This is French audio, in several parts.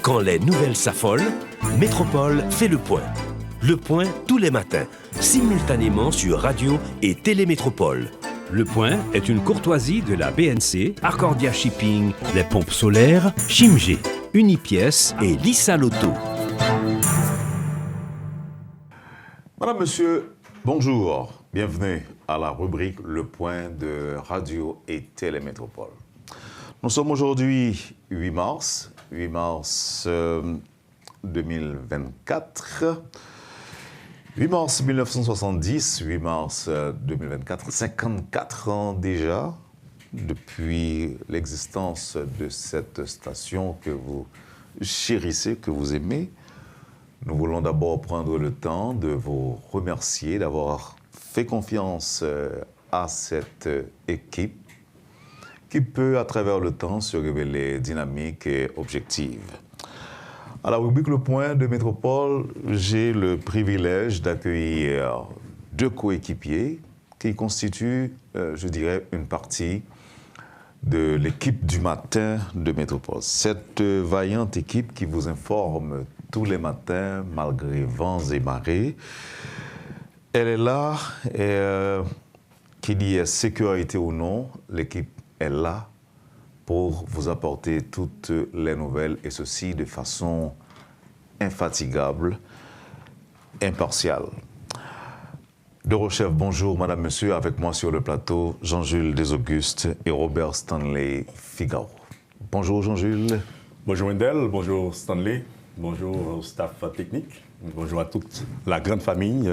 Quand les nouvelles s'affolent, Métropole fait le point. Le point tous les matins, simultanément sur Radio et Télémétropole. Le point est une courtoisie de la BNC, Arcordia Shipping, les pompes solaires, Chimgé, Unipièces et Lissa Lotto. Madame, Monsieur, bonjour. Bienvenue à la rubrique Le Point de Radio et Télémétropole. Nous sommes aujourd'hui 8 mars 2024. 8 mars 1970, 8 mars 2024, 54 ans déjà depuis l'existence de cette station que vous chérissez, que vous aimez. Nous voulons d'abord prendre le temps de vous remercier d'avoir fait confiance à cette équipe qui peut, à travers le temps, se révéler dynamique et objective. À la rubrique Le Point de Métropole, j'ai le privilège d'accueillir deux coéquipiers qui constituent, je dirais, une partie de l'équipe du matin de Métropole. Cette vaillante équipe qui vous informe tous les matins, malgré vents et marées. Elle est là, et qu'il y ait sécurité ou non, l'équipe est là pour vous apporter toutes les nouvelles, et ceci de façon infatigable, impartiale. De Rochef, bonjour, Madame, Monsieur, avec moi sur le plateau, Jean-Jules Desaugustes et Robert Stanley Figaro. Bonjour Jean-Jules. Bonjour Wendell, bonjour Stanley, bonjour au staff technique, bonjour à toute la grande famille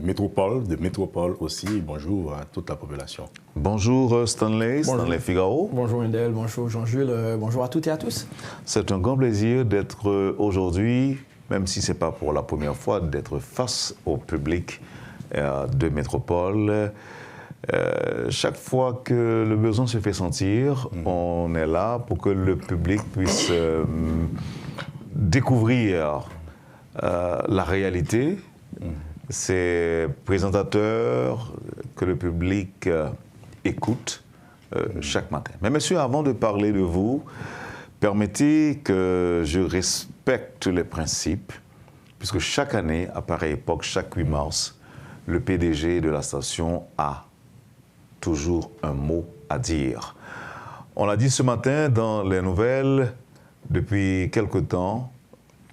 Métropole, de Métropole aussi, et bonjour à toute la population. Bonjour Stanley, bonjour. Stanley Figaro. Bonjour Wendell, bonjour Jean-Jules, bonjour à toutes et à tous. C'est un grand plaisir d'être aujourd'hui, même si ce n'est pas pour la première fois, d'être face au public de Métropole. Chaque fois que le besoin se fait sentir, on est là pour que le public puisse découvrir la réalité. Ces présentateurs que le public écoute chaque matin. Mais monsieur, avant de parler de vous, permettez que je respecte les principes, puisque chaque année, à pareille époque, chaque 8 mars, le PDG de la station a toujours un mot à dire. On l'a dit ce matin dans les nouvelles, depuis quelque temps,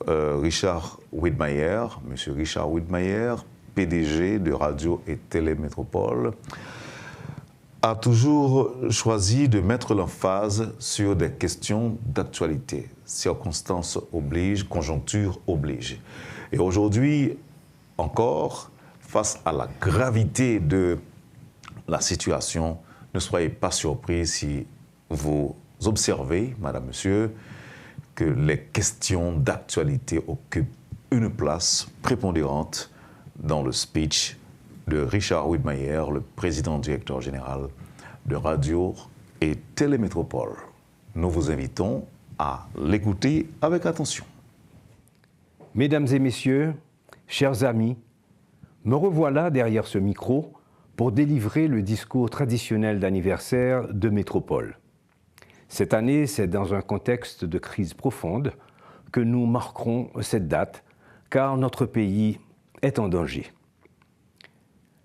Richard Widmayer, monsieur Richard Widmayer, PDG de Radio et Télémétropole, a toujours choisi de mettre l'emphase sur des questions d'actualité. Circonstances obligent, conjoncture oblige. Et aujourd'hui, encore, face à la gravité de la situation, ne soyez pas surpris si vous observez, Madame, Monsieur, que les questions d'actualité occupent une place prépondérante dans le speech de Richard Widmayer, le président-directeur général de Radio et Télémétropole. Nous vous invitons à l'écouter avec attention. Mesdames et messieurs, chers amis, me revoilà derrière ce micro pour délivrer le discours traditionnel d'anniversaire de Métropole. Cette année, c'est dans un contexte de crise profonde que nous marquerons cette date, car notre pays est en danger.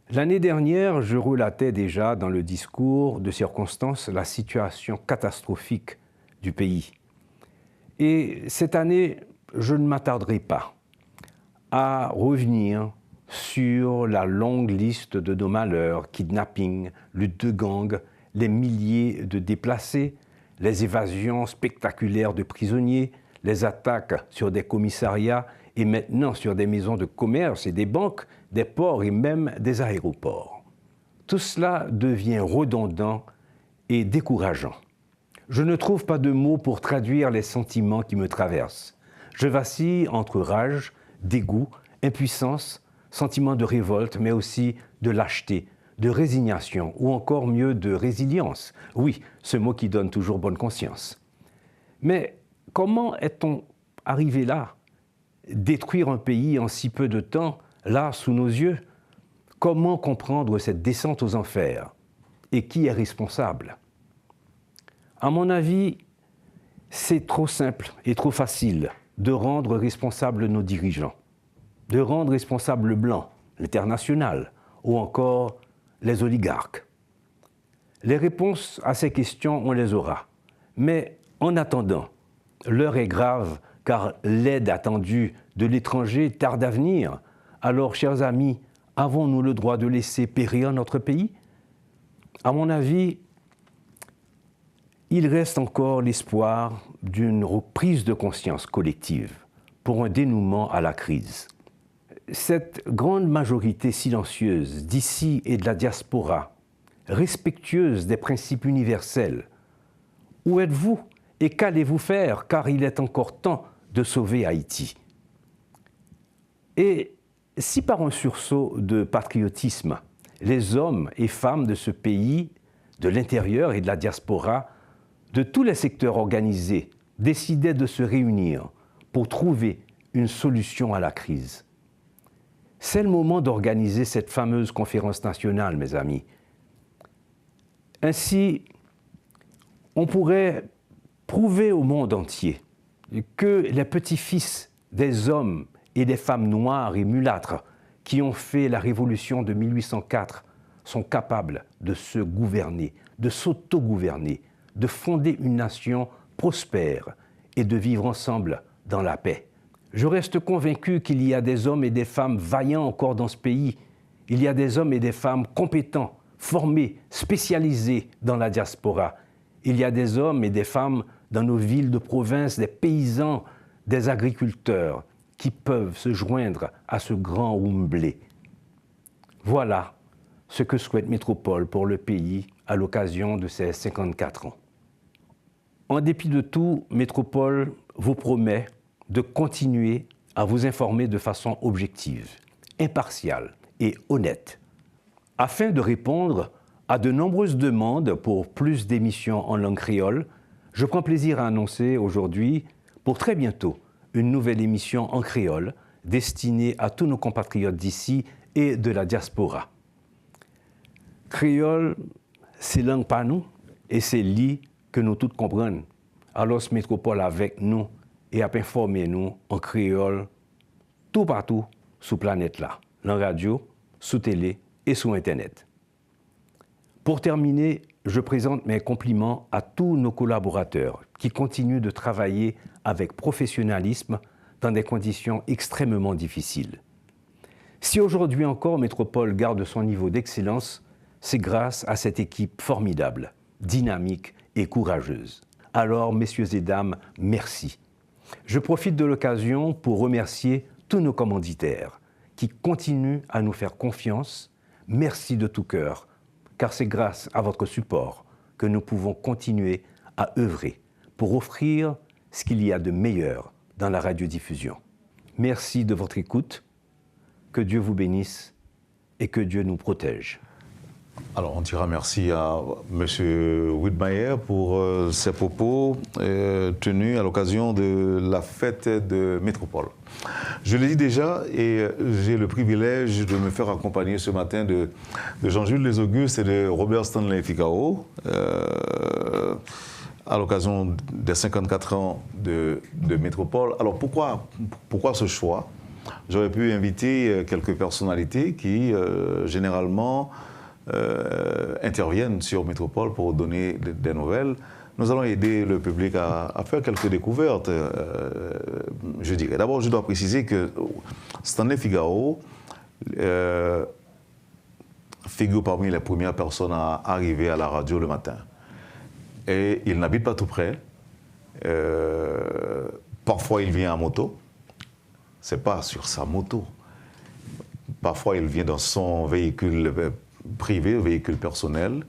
L'année dernière, je relatais déjà dans le discours de circonstance la situation catastrophique du pays. Et cette année, je ne m'attarderai pas à revenir sur la longue liste de nos malheurs, kidnappings, lutte de gangs, les milliers de déplacés, les évasions spectaculaires de prisonniers, les attaques sur des commissariats et maintenant sur des maisons de commerce et des banques, des ports et même des aéroports. Tout cela devient redondant et décourageant. Je ne trouve pas de mots pour traduire les sentiments qui me traversent. Je vacille entre rage, dégoût, impuissance, sentiment de révolte, mais aussi de lâcheté, de résignation, ou encore mieux de résilience. Oui, ce mot qui donne toujours bonne conscience. Mais comment est-on arrivé là? Détruire un pays en si peu de temps, là, sous nos yeux? Comment comprendre cette descente aux enfers? Et qui est responsable? À mon avis, C'est trop simple et trop facile de rendre responsables nos dirigeants, de rendre responsables le blanc, l'international ou encore les oligarques. Les réponses à ces questions, on les aura. Mais en attendant, l'heure est grave car l'aide attendue de l'étranger tarde à venir. Alors, chers amis, avons-nous le droit de laisser périr notre pays? À mon avis, il reste encore l'espoir d'une reprise de conscience collective pour un dénouement à la crise. Cette grande majorité silencieuse d'ici et de la diaspora, respectueuse des principes universels, où êtes-vous et qu'allez-vous faire, car il est encore temps de sauver Haïti? Et si par un sursaut de patriotisme, les hommes et femmes de ce pays, de l'intérieur et de la diaspora, de tous les secteurs organisés, décidaient de se réunir pour trouver une solution à la crise, c'est le moment d'organiser cette fameuse conférence nationale, mes amis. Ainsi, on pourrait prouver au monde entier que les petits-fils des hommes et des femmes noires et mulâtres qui ont fait la révolution de 1804 sont capables de se gouverner, de s'auto-gouverner, de fonder une nation prospère et de vivre ensemble dans la paix. Je reste convaincu qu'il y a des hommes et des femmes vaillants encore dans ce pays. Il y a des hommes et des femmes compétents, formés, spécialisés dans la diaspora. Il y a des hommes et des femmes dans nos villes de province, des paysans, des agriculteurs qui peuvent se joindre à ce grand Oumblé. Voilà ce que souhaite Métropole pour le pays à l'occasion de ses 54 ans. En dépit de tout, Métropole vous promet de continuer à vous informer de façon objective, impartiale et honnête, afin de répondre à de nombreuses demandes pour plus d'émissions en langue créole. Je prends plaisir à annoncer aujourd'hui, pour très bientôt, une nouvelle émission en créole destinée à tous nos compatriotes d'ici et de la diaspora. Créole, c'est langue pas nous et c'est li que nous tous comprenons. Alors, Métropole avec nous et à informer nous en créole tout partout sur la planète là, dans la radio, sous télé et sur Internet. Pour terminer, je présente mes compliments à tous nos collaborateurs qui continuent de travailler avec professionnalisme dans des conditions extrêmement difficiles. Si aujourd'hui encore Métropole garde son niveau d'excellence, c'est grâce à cette équipe formidable, dynamique et courageuse. Alors, messieurs et dames, merci. Je profite de l'occasion pour remercier tous nos commanditaires qui continuent à nous faire confiance. Merci de tout cœur, car c'est grâce à votre support que nous pouvons continuer à œuvrer pour offrir ce qu'il y a de meilleur dans la radiodiffusion. Merci de votre écoute, que Dieu vous bénisse et que Dieu nous protège. Alors, on dira merci à M. Widmayer pour ses propos tenus à l'occasion de la fête de Métropole. Je l'ai dit déjà et j'ai le privilège de me faire accompagner ce matin de Jean-Jules Les Augustes et de Robert Stanley Figaro à l'occasion des 54 ans de Métropole. Alors, pourquoi ce choix? J'aurais pu inviter quelques personnalités qui, généralement, interviennent sur Métropole pour donner des nouvelles. Nous allons aider le public à faire quelques découvertes, je dirais. D'abord, je dois préciser que Stanley Figaro figure parmi les premières personnes à arriver à la radio le matin. Et il n'habite pas tout près. Parfois, il vient en moto. Ce n'est pas sur sa moto. Parfois, il vient dans son véhicule privé, véhicule personnel.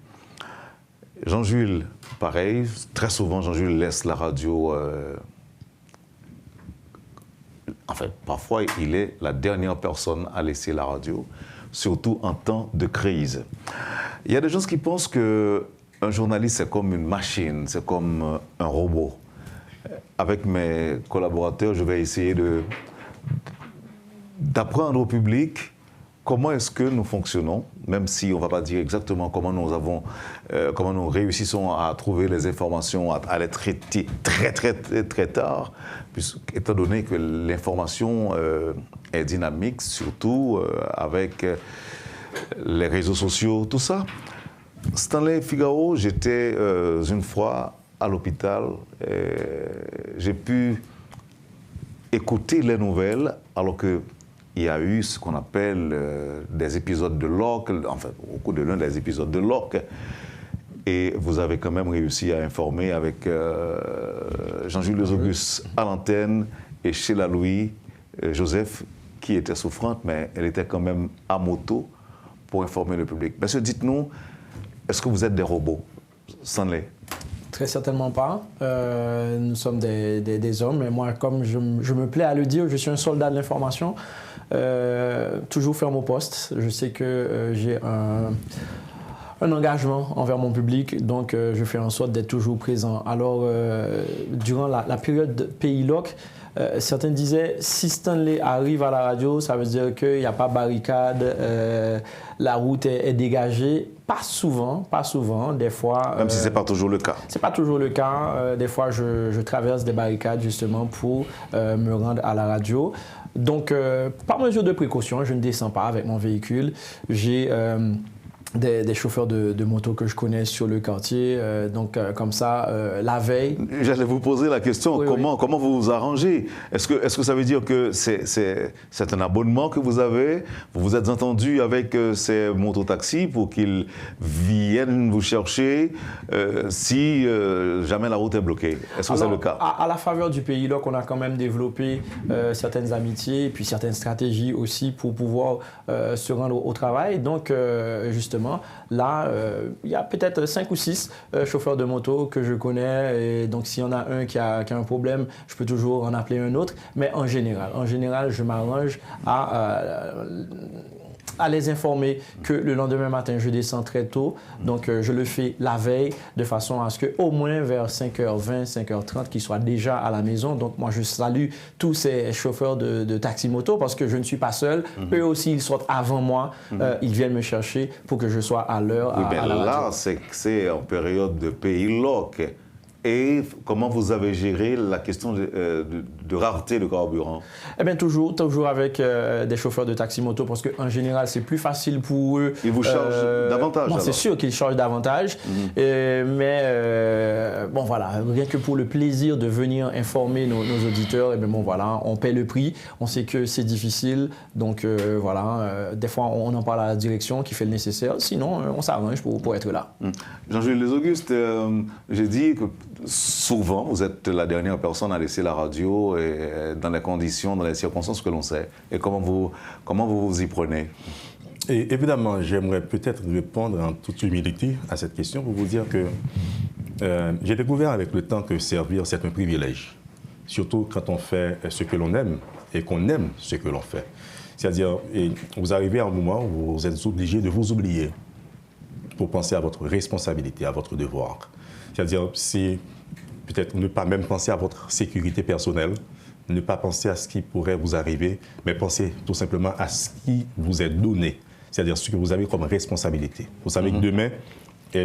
Jean-Jules, pareil, très souvent Jean-Jules laisse la radio. Parfois il est la dernière personne à laisser la radio, surtout en temps de crise. Il y a des gens qui pensent qu'un journaliste c'est comme une machine, c'est comme un robot. Avec mes collaborateurs, je vais essayer d'apprendre au public comment est-ce que nous fonctionnons, même si on ne va pas dire exactement comment nous réussissons à trouver les informations, à les traiter très tard, étant donné que l'information est dynamique, surtout avec les réseaux sociaux, tout ça. Stanley Figaro, j'étais une fois à l'hôpital, j'ai pu écouter les nouvelles alors qu'il y a eu ce qu'on appelle des épisodes de Locke, enfin au cours de l'un des épisodes de Locke, et vous avez quand même réussi à informer avec Jean-Jules Auguste à l'antenne et Sheila Louis Joseph qui était souffrante, mais elle était quand même à moto pour informer le public. Monsieur, dites-nous, est-ce que vous êtes des robots, Stanley? Très certainement pas. Nous sommes des hommes, mais moi, comme je me plais à le dire, je suis un soldat de l'information. Toujours ferme au poste. Je sais que j'ai un engagement envers mon public, donc je fais en sorte d'être toujours présent. Alors, durant la période de Pays Locke, certains disaient, si Stanley arrive à la radio, ça veut dire qu'il n'y a pas barricade, la route est dégagée. Pas souvent. Des fois... Même si ce n'est pas toujours le cas. C'est pas toujours le cas. Des fois, je traverse des barricades justement pour me rendre à la radio. Donc, par mesure de précaution, je ne descends pas avec mon véhicule. J'ai... Des chauffeurs de moto que je connais sur le quartier. Donc, comme ça, la veille... J'allais vous poser la question, oui, comment vous vous arrangez? Est-ce que ça veut dire que c'est un abonnement que vous avez? Vous vous êtes entendu avec ces mototaxis pour qu'ils viennent vous chercher si jamais la route est bloquée? Est-ce que c'est le cas? À la faveur du Pays Locke, on a quand même développé certaines amitiés et puis certaines stratégies aussi pour pouvoir se rendre au travail. Donc, justement, là, il y a peut-être 5 ou 6 chauffeurs de moto que je connais. Et donc, s'il y en a un qui a un problème, je peux toujours en appeler un autre. Mais en général, je m'arrange à les informer que le lendemain matin, je descends très tôt. Donc, je le fais la veille de façon à ce qu'au moins vers 5h20, 5h30, qu'ils soient déjà à la maison. Donc, moi, je salue tous ces chauffeurs de taxi-moto parce que je ne suis pas seul. Eux aussi, ils sortent avant moi. Ils viennent me chercher pour que je sois à l'heure à la radio. Là, c'est en période de Pays Locke. Et comment vous avez géré la question de rareté de carburant? Eh bien, toujours avec des chauffeurs de taxi-moto parce qu'en général, c'est plus facile pour eux. Ils vous chargent davantage? C'est sûr qu'ils chargent davantage. Mais bon, voilà, rien que pour le plaisir de venir informer nos auditeurs, et bien, bon, voilà, on paie le prix. On sait que c'est difficile. Donc, voilà, des fois, on en parle à la direction qui fait le nécessaire. Sinon, on s'arrange pour être là. Jean-Jules Auguste, j'ai dit que souvent, vous êtes la dernière personne à laisser la radio et dans les conditions, dans les circonstances que l'on sait. Et comment vous vous y prenez? Et évidemment, j'aimerais peut-être répondre en toute humilité à cette question pour vous dire que j'ai découvert avec le temps que servir, c'est un privilège. Surtout quand on fait ce que l'on aime et qu'on aime ce que l'on fait. C'est-à-dire, vous arrivez à un moment où vous êtes obligé de vous oublier pour penser à votre responsabilité, à votre devoir. C'est-à-dire, c'est peut-être ne pas même penser à votre sécurité personnelle, ne pas penser à ce qui pourrait vous arriver, mais penser tout simplement à ce qui vous est donné, c'est-à-dire ce que vous avez comme responsabilité. Vous savez que demain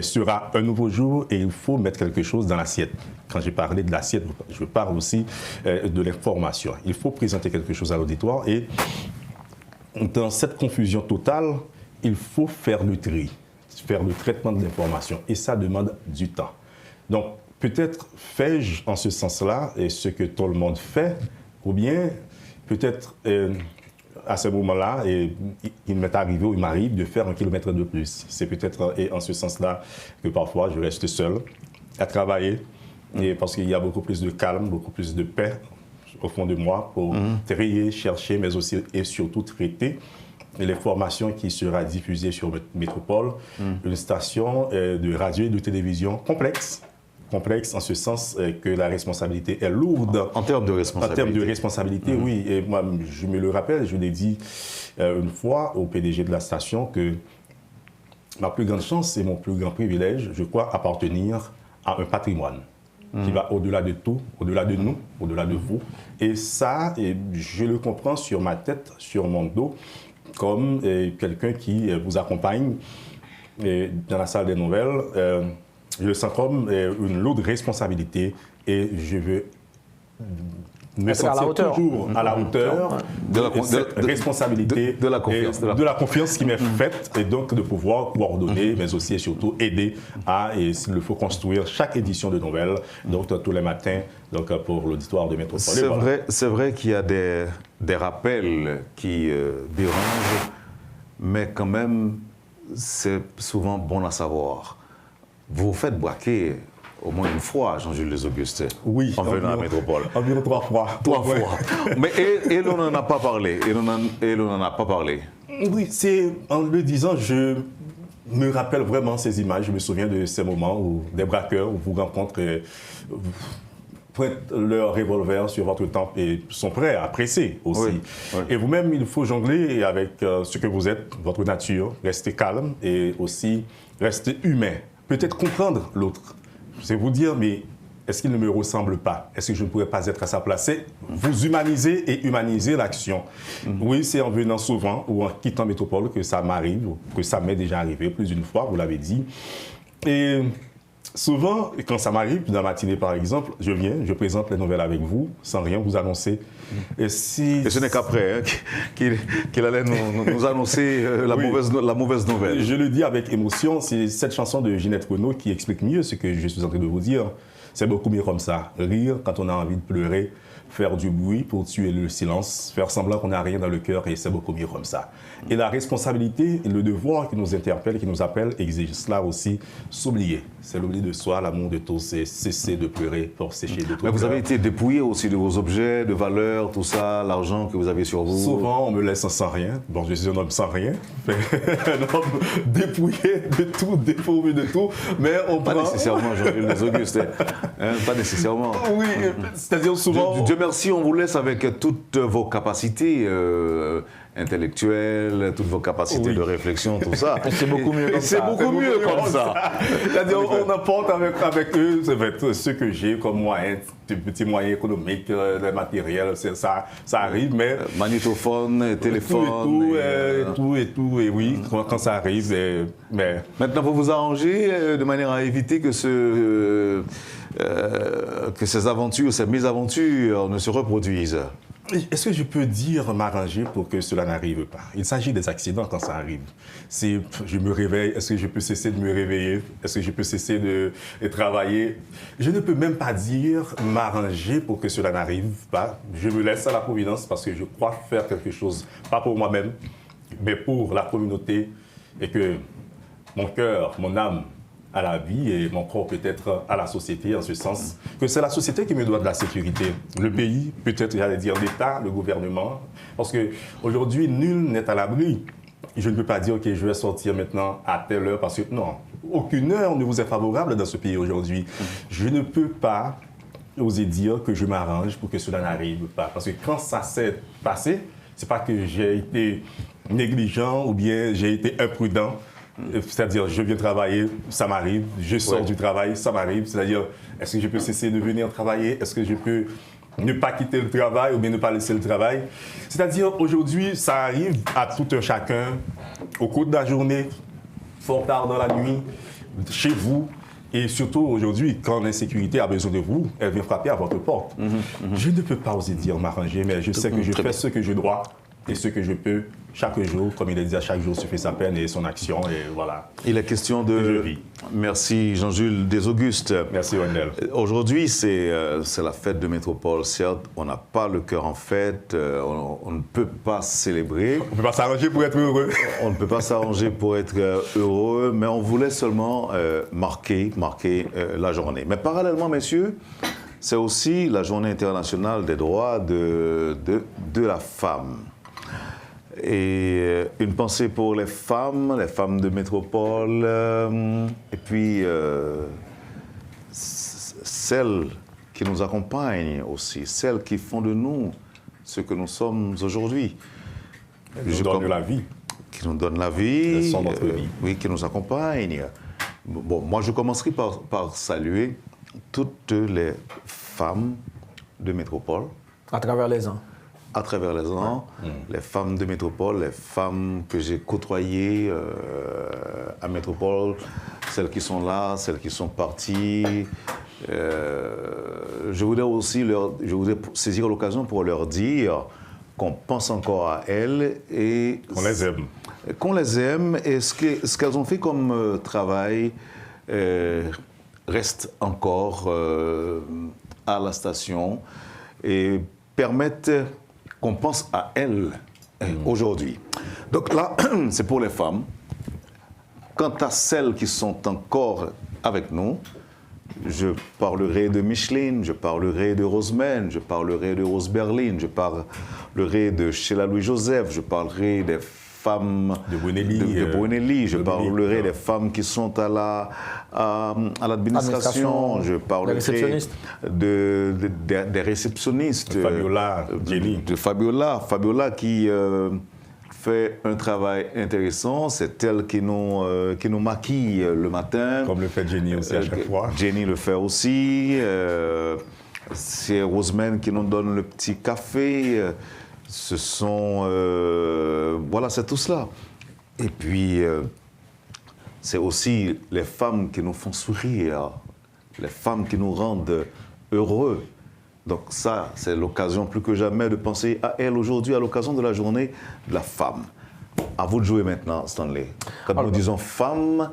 sera un nouveau jour et il faut mettre quelque chose dans l'assiette. Quand j'ai parlé de l'assiette, je parle aussi de l'information. Il faut présenter quelque chose à l'auditoire et dans cette confusion totale, il faut faire le tri, faire le traitement de l'information et ça demande du temps. Donc, peut-être fais-je en ce sens-là ce que tout le monde fait, ou bien peut-être à ce moment-là, il m'est arrivé ou il m'arrive de faire 1 kilomètre de plus. C'est peut-être en ce sens-là que parfois je reste seul à travailler, parce qu'il y a beaucoup plus de calme, beaucoup plus de paix au fond de moi pour trier, chercher, mais aussi et surtout traiter l'information qui sera diffusée sur Métropole, une station de radio et de télévision complexe en ce sens que la responsabilité est lourde. En termes de responsabilité. En termes de responsabilité, oui. Et moi, je me le rappelle, je l'ai dit une fois au PDG de la station que ma plus grande chance et mon plus grand privilège, je crois, appartenir à un patrimoine qui va au-delà de tout, au-delà de nous, au-delà de vous. Et ça, je le comprends sur ma tête, sur mon dos. comme quelqu'un qui vous accompagne dans la salle des nouvelles. Je le sens comme une lourde responsabilité et je veux me sentir toujours à la hauteur de cette responsabilité, de la confiance, de la confiance qui m'est faite, et donc de pouvoir coordonner, mais aussi et surtout aider à, et s'il le faut, construire chaque édition de nouvelles, donc tous les matins, donc pour l'auditoire de Métropole. C'est vrai qu'il y a des rappels qui dérangent, mais quand même, c'est souvent bon à savoir. Vous vous faites braquer au moins une fois, Jean-Jules Les Augustes, oui, en venant à Métropole. Environ 3 fois. 3 fois. Mais et l'on n'en a pas parlé. Et l'on n'en a pas parlé. Oui, en le disant, je me rappelle vraiment ces images. Je me souviens de ces moments où des braqueurs où vous rencontrez, pointent leur revolver sur votre tempe et sont prêts à presser aussi. Oui, oui. Et vous-même, il faut jongler avec ce que vous êtes, votre nature, rester calme et aussi rester humain. Peut-être comprendre l'autre. C'est vous dire, mais est-ce qu'il ne me ressemble pas? Est-ce que je ne pourrais pas être à sa place? C'est vous humaniser et humaniser l'action. Oui, c'est en venant souvent ou en quittant Métropole que ça m'arrive, que ça m'est déjà arrivé plus d'une fois, vous l'avez dit. Et souvent, quand ça m'arrive, dans la matinée par exemple, je viens, je présente les nouvelles avec vous, sans rien vous annoncer. Et ce n'est qu'après qu'il allait nous annoncer la mauvaise nouvelle. Je le dis avec émotion, c'est cette chanson de Ginette Renaud qui explique mieux ce que je suis en train de vous dire. C'est beaucoup mieux comme ça. Rire quand on a envie de pleurer, faire du bruit pour tuer le silence, faire semblant qu'on n'a rien dans le cœur, et c'est beaucoup mieux comme ça. Et la responsabilité et le devoir qui nous interpelle, qui nous appelle, exige cela aussi, s'oublier. C'est l'oubli de soi, l'amour de tous, c'est cesser de pleurer pour sécher de tout. Mais vous avez été dépouillé aussi de vos objets, de valeurs, tout ça, l'argent que vous avez sur vous. Souvent, on me laisse sans rien. Bon, je suis un homme sans rien. Un homme dépouillé de tout, dépourvu de tout. Mais on pas nécessairement, Jean-Jules Les Augustes. Pas nécessairement. Oui, c'est-à-dire souvent... Dieu merci, on vous laisse avec toutes vos capacités intellectuelles, toutes vos capacités de réflexion, tout ça. C'est beaucoup mieux comme ça. C'est beaucoup mieux comme ça. C'est-à-dire, on apporte avec eux ce que j'ai comme moyen, des petits moyens économiques, des matériels, ça arrive, mais... Magnétophone, téléphone... Tout, et oui, quand ça arrive, mais... Maintenant, vous vous arrangez de manière à éviter que ces aventures, ces mésaventures ne se reproduisent. Est-ce que je peux dire m'arranger pour que cela n'arrive pas? Il s'agit des accidents quand ça arrive. Si je me réveille, est-ce que je peux cesser de me réveiller? Est-ce que je peux cesser de travailler? Je ne peux même pas dire m'arranger pour que cela n'arrive pas. Je me laisse à la providence parce que je crois faire quelque chose, pas pour moi-même, mais pour la communauté, et que mon cœur, mon âme, à la vie et mon corps peut-être à la société, en ce sens que c'est la société qui me doit de la sécurité. Le pays, peut-être, j'allais dire l'État, le gouvernement, parce qu'aujourd'hui, nul n'est à l'abri. Je ne peux pas dire, OK, je vais sortir maintenant à telle heure, parce que non, aucune heure ne vous est favorable dans ce pays aujourd'hui. Je ne peux pas oser dire que je m'arrange pour que cela n'arrive pas, parce que quand ça s'est passé, c'est pas que j'ai été négligent ou bien j'ai été imprudent. C'est-à-dire, je viens travailler, ça m'arrive, je sors du travail, ça m'arrive. C'est-à-dire, est-ce que je peux cesser de venir travailler? Est-ce que je peux ne pas quitter le travail ou bien ne pas laisser le travail? C'est-à-dire, aujourd'hui, ça arrive à tout un chacun, au cours de la journée, fort tard dans la nuit, chez vous. Et surtout, aujourd'hui, quand l'insécurité a besoin de vous, elle vient frapper à votre porte. Je ne peux pas oser dire m'arranger, mais je sais que je fais ce que je dois et ce que je peux. Chaque jour, comme il a dit, à chaque jour se fait sa peine et son action, et voilà. Il est question de... Merci Jean-Jules Les Augustes. Merci Wendell. Aujourd'hui, c'est la fête de Métropole. Certes, on n'a pas le cœur en fête, on ne peut pas célébrer. On ne peut pas s'arranger pour être heureux. On ne peut pas s'arranger pour être heureux, mais on voulait seulement marquer la journée. Mais parallèlement, messieurs, c'est aussi la journée internationale des droits de la femme. Et une pensée pour les femmes de Métropole, et puis celles qui nous accompagnent aussi, celles qui font de nous ce que nous sommes aujourd'hui. Qui nous donnent la vie. Qui nous donnent la vie. Elles sont notre vie. Oui, qui nous accompagnent. Bon, moi, je commencerai par saluer toutes les femmes de Métropole. À travers les ans. à travers les ans, les femmes de métropole, les femmes que j'ai côtoyées à métropole, celles qui sont là, celles qui sont parties. Je voudrais saisir l'occasion pour leur dire qu'on pense encore à elles et On les aime. qu'on les aime et ce qu'elles ont fait comme travail reste encore à la station et permettent qu'on pense à elles aujourd'hui. Donc là, c'est pour les femmes. Quant à celles qui sont encore avec nous, je parlerai de Micheline, je parlerai de Rosemène, je parlerai de Rose Berline, je parlerai de Sheila Louis-Joseph, je parlerai des femmes de Brunelli, je parlerai des femmes qui sont à l'administration, je parlerai des réceptionnistes. Fabiola, Jenny. De Fabiola qui fait un travail intéressant, c'est elle qui nous maquille le matin. Comme le fait Jenny aussi à chaque fois. Jenny le fait aussi. C'est Rosemène qui nous donne le petit café. Ce sont... voilà, c'est tout cela. Et puis, c'est aussi les femmes qui nous font sourire, les femmes qui nous rendent heureux. Donc ça, c'est l'occasion plus que jamais de penser à elles aujourd'hui, à l'occasion de la journée de la femme. À vous de jouer maintenant, Stanley. Quand nous disons femme,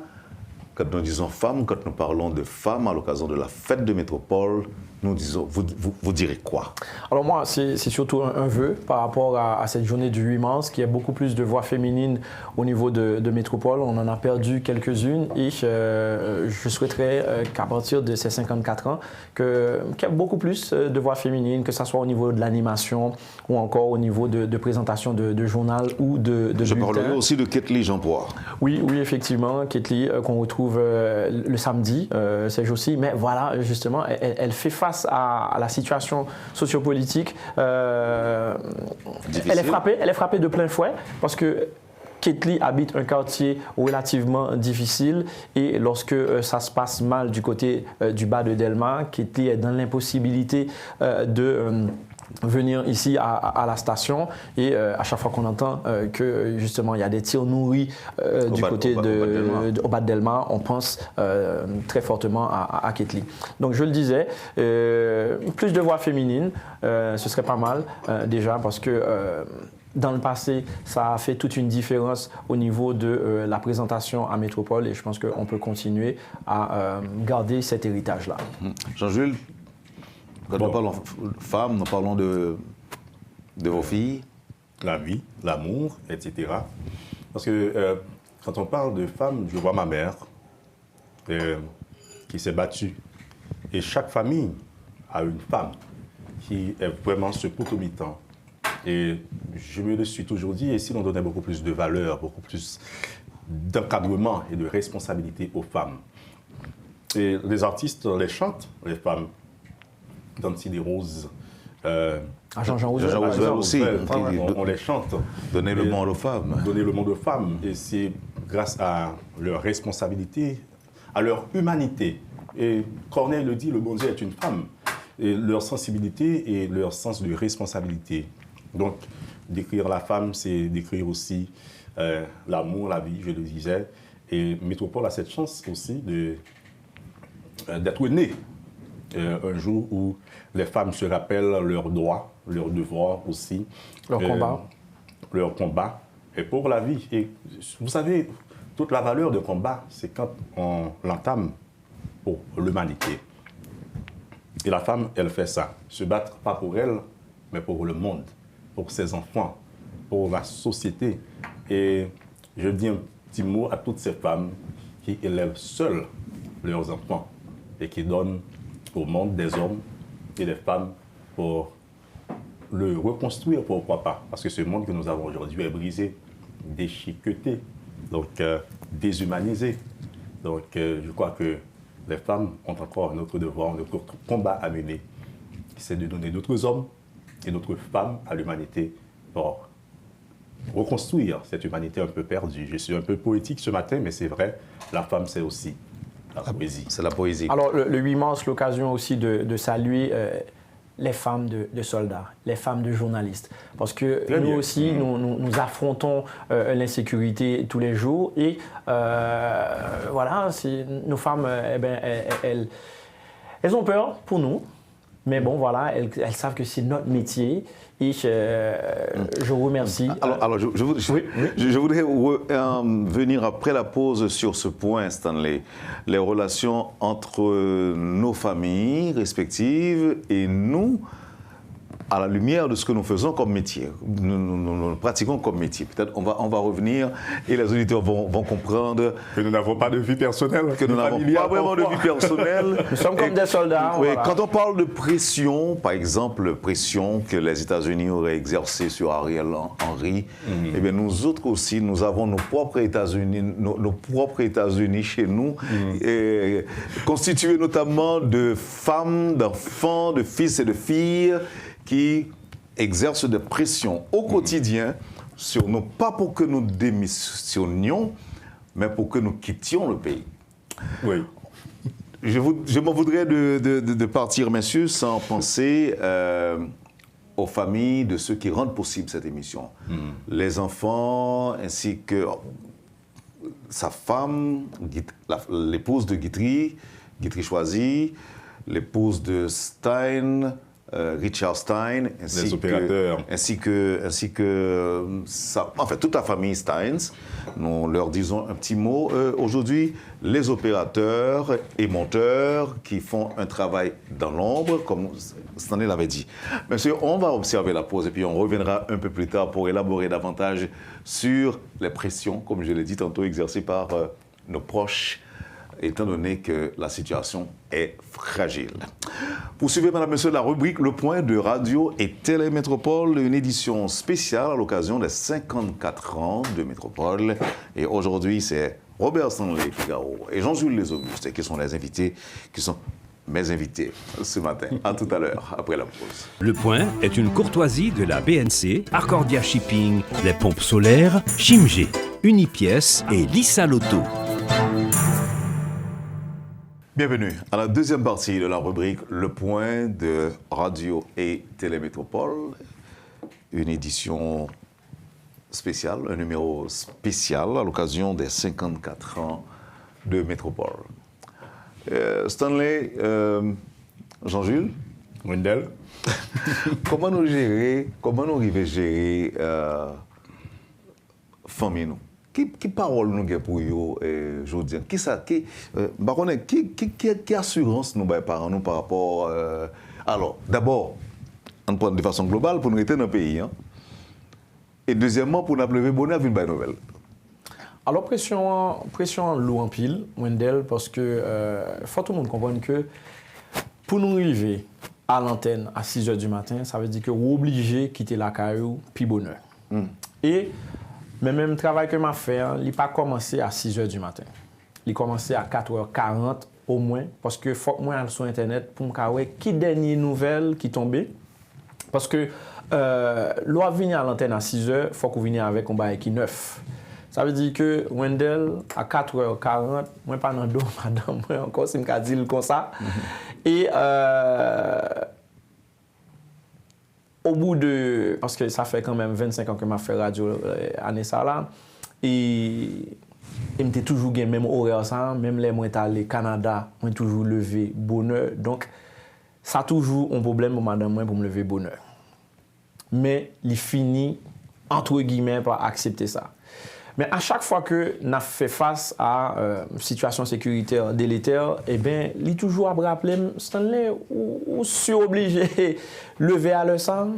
quand nous parlons de femmes à l'occasion de la fête de métropole, nous disons, vous direz quoi? Alors moi, c'est surtout un vœu par rapport à cette journée du 8 mars, qu'il y ait beaucoup plus de voix féminines au niveau de métropole. On en a perdu quelques-unes et je souhaiterais qu'à partir de ces 54 ans, qu'il y ait beaucoup plus de voix féminines, que ce soit au niveau de l'animation ou encore au niveau de présentation de journal ou de Je bulletin. parlerai aussi de Ketli Jean-Poir. Oui, effectivement, Ketli, qu'on retrouve le samedi, ces jours-ci. Mais voilà, justement, elle fait face à la situation sociopolitique. Elle est frappée de plein fouet parce que Ketli habite un quartier relativement difficile et lorsque ça se passe mal du côté du bas de Delma, Ketli est dans l'impossibilité de venir ici à la station et à chaque fois qu'on entend que justement il y a des tirs nourris du côté au bas de Delma, on pense très fortement à Ketli. Donc je le disais, plus de voix féminines, ce serait pas mal déjà parce que dans le passé, ça a fait toute une différence au niveau de la présentation à Métropole et je pense qu'on peut continuer à garder cet héritage-là. Jean-Jules, quand nous parlons de femmes, nous parlons de vos filles. La vie, l'amour, etc. Parce que quand on parle de femmes, je vois ma mère qui s'est battue. Et chaque famille a une femme qui est vraiment ce potomitan. Et je me le suis toujours dit, et si l'on donnait beaucoup plus de valeur, beaucoup plus d'encadrement et de responsabilité aux femmes. Et les artistes les chantent, les femmes. Dancy des Roses. Jean-Jean Roosevelt aussi. On les chante. Donner le monde aux femmes. Donner le monde aux femmes. Et c'est grâce à leur responsabilité, à leur humanité. Et Corneille le dit, le bon Dieu est une femme. Et leur sensibilité et leur sens de responsabilité. Donc, décrire la femme, c'est décrire aussi l'amour, la vie, je le disais. Et Métropole a cette chance aussi d'être née. Un jour où les femmes se rappellent leurs droits, leurs devoirs aussi. Leur combat. Et pour la vie. Et vous savez, toute la valeur de combat, c'est quand on l'entame pour l'humanité. Et la femme, elle fait ça. Se battre pas pour elle, mais pour le monde, pour ses enfants, pour la société. Et je dis un petit mot à toutes ces femmes qui élèvent seules leurs enfants et qui donnent au monde des hommes et des femmes pour le reconstruire, pourquoi pas. Parce que ce monde que nous avons aujourd'hui est brisé, déchiqueté, donc déshumanisé. Donc je crois que les femmes ont encore notre devoir, notre combat à mener. C'est de donner d'autres hommes et d'autres femmes à l'humanité pour reconstruire cette humanité un peu perdue. Je suis un peu poétique ce matin, mais c'est vrai, la femme c'est aussi la poésie. C'est la poésie. Alors, le 8 mars, l'occasion aussi de saluer les femmes de soldats, les femmes de journalistes. Parce que Très nous bien. aussi, nous affrontons l'insécurité tous les jours. Et voilà, nos femmes, elles ont peur pour nous. Mais bon, voilà, elles savent que c'est notre métier. Et je remercie. Alors je voudrais venir après la pause sur ce point, Stanley. Les relations entre nos familles respectives et nous, à la lumière de ce que nous faisons comme métier, nous pratiquons comme métier. Peut-être on va revenir et les auditeurs vont comprendre Que nous n'avons pas de vie personnelle. que nous n'avons pas vraiment de vie personnelle. Nous sommes comme des soldats. Oui, voilà. quand on parle de pression, par exemple, pression que les États-Unis auraient exercée sur Ariel Henry, eh bien nous autres aussi, nous avons nos propres États-Unis chez nous, et constitués notamment de femmes, d'enfants, de fils et de filles qui exercent des pressions au quotidien sur nous, pas pour que nous démissionnions, mais pour que nous quittions le pays. Oui. Je m'en voudrais de partir, messieurs, sans penser aux familles de ceux qui rendent possible cette émission. Les enfants, ainsi que sa femme, l'épouse de Guitry Choisy, l'épouse de Stein, Richard Stein, Les opérateurs. ainsi que toute la famille Steins. Nous leur disons un petit mot. Aujourd'hui, les opérateurs et monteurs qui font un travail dans l'ombre, comme Stanley l'avait dit. Monsieur, on va observer la pause et puis on reviendra un peu plus tard pour élaborer davantage sur les pressions, comme je l'ai dit tantôt, exercées par nos proches, étant donné que la situation est fragile. Poursuivez, madame, monsieur, la rubrique Le Point de Radio et Télémétropole, une édition spéciale à l'occasion des 54 ans de Métropole. Et aujourd'hui, c'est Robert Stanley Figaro et Jean-Jules Les Augustes qui sont les invités, qui sont mes invités ce matin. À tout à l'heure, après la pause. Le Point est une courtoisie de la BNC, Arcordia Shipping, les pompes solaires, Chimgé, Unipièce et Lissa Lotto. Bienvenue à la deuxième partie de la rubrique Le Point de Radio et Télémétropole. Une édition spéciale, un numéro spécial à l'occasion des 54 ans de Métropole. Stanley, Jean-Jules, Wendell. comment nous arrivons à gérer famille nous? Qui parole nous avons pour vous aujourd'hui? Qui assurance nous avons par nous par rapport alors, d'abord, on prend de façon globale pour nous rester dans le pays. Hein? Et deuxièmement, pour nous lever bonheur, une bonne nouvelle. Alors, pression lourd en pile, Wendell, parce que faut tout le monde comprendre que pour nous arriver à l'antenne à 6 h du matin, ça veut dire que vous êtes obligé de quitter la caillou, puis bonheur. Et mais même travail que m'a fait, il n'a pas commencé à 6 h du matin. Il a commencé à 4h40 au moins, parce que faut que moi aller sur Internet pour me savoir qui dernière nouvelle qui tombait. Parce que l'on venir à l'antenne à 6 h, il faut qu'on vienne avec un bail qui neuf. Ça veut dire que Wendell, à 4h40, moi pas dans le dos, madame, moi encore, si je me dis comme ça. Et au bout de... Parce que ça fait quand même 25 ans que je fais radio année ça là. Et je m'étais toujours gagné même horaire ça, même les moi allé au Canada, moi toujours levé bonheur. Donc ça a toujours un problème pour madame moi pour me lever bonheur. Mais il finit entre guillemets par accepter ça. Mais à chaque fois que nous fait face à une situation sécuritaire délétère, eh bien, il est toujours à rappeler, Stanley, ou suis obligé de lever à le sang,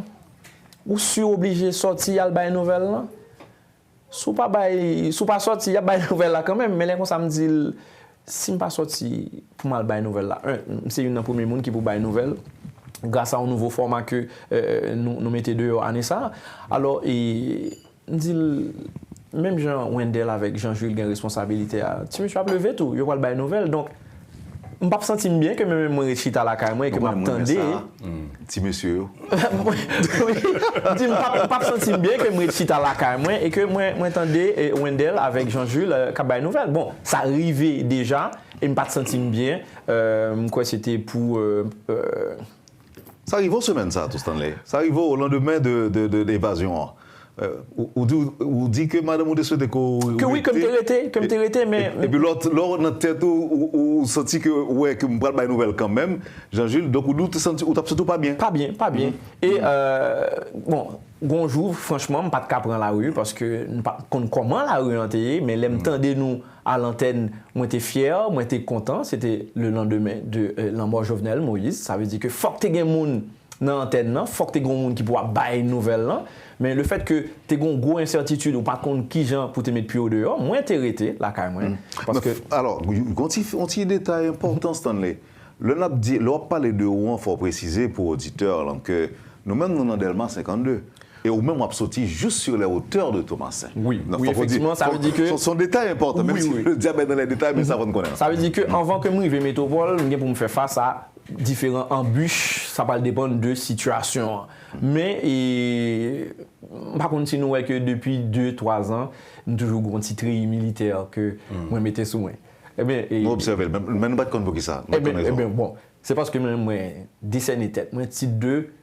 ou suis obligé de sortir à la nouvelle là. Si pas sorti, il y a une nouvelle là quand même, mais là, ça me dit, si je ne suis pas sorti pour mal une nouvelle là, c'est une des premiers monde qui pour une nouvelle. Grâce à un nouveau format que nous mettons dehors année ça. Alors, il dit, même Jean Wendell avec Jean-Jules a une responsabilité. Tu me suis levé tout, il y a une nouvelle. Donc, je ne me sens pas bien que même moi, je suis à la caille et que je m'attendais. Petit monsieur. Je ne me pas sentir bien que moi, je suis à la caille et que moi, j'attendais Wendell avec Jean-Jules qui a une nouvelle. Bon, ça arrivait déjà et je ne me pas sentir bien. Quoi, c'était pour. Ça arrive aux semaines, ça, tout Stanley. Ça arrive au lendemain de l'évasion. Ou dit que madame ou souhaité que oui, comme t'es arrêté, mais... Et puis l'autre, notre tête, ou senti que, ouais, que me parle pas nouvelle quand même, Jean-Jules, donc ou t'as senti pas bien? Pas bien. Et, bon, bonjour, franchement, je ne pas de prendre la rue, parce que je ne sais pas comment la rue est, mais l'entendez nous à l'antenne, moi j'étais fier, moi j'étais content, c'était le lendemain de la mort Jovenel Moïse, ça veut dire que faut que tu aies des gens dans l'antenne, faut que tu aies des gens qui pourra bailler une nouvelle, mais le fait que tu aies une grosse incertitude ou pas contre qui gens pour te mettre plus au dehors, moi t'es arrêté, là quand même. Parce que... Alors, un petit détail important, Stanley. L'on parle de où, il faut préciser pour auditeurs que nous-mêmes, nous sommes dans Delma 52. Et ou même on a sauté juste sur les hauteurs de Thomasin. Oui, effectivement, ça veut dire que... Son détail important, même si le diable est dans les détails, mais ça va nous connaître. Ça veut dire qu'avant que je arrive à Métropole, je pour me faire face à différents embûches, ça va dépendre de situation. Mais, par contre, si nous voyons que depuis 2-3 ans, nous avons toujours un petit tri militaire que moi je mettais sous moi. Eh bien, nous observons, mais nous ne pouvons pas ça. Eh bien, bon, c'est parce que moi, décennie tête, moi, petit 2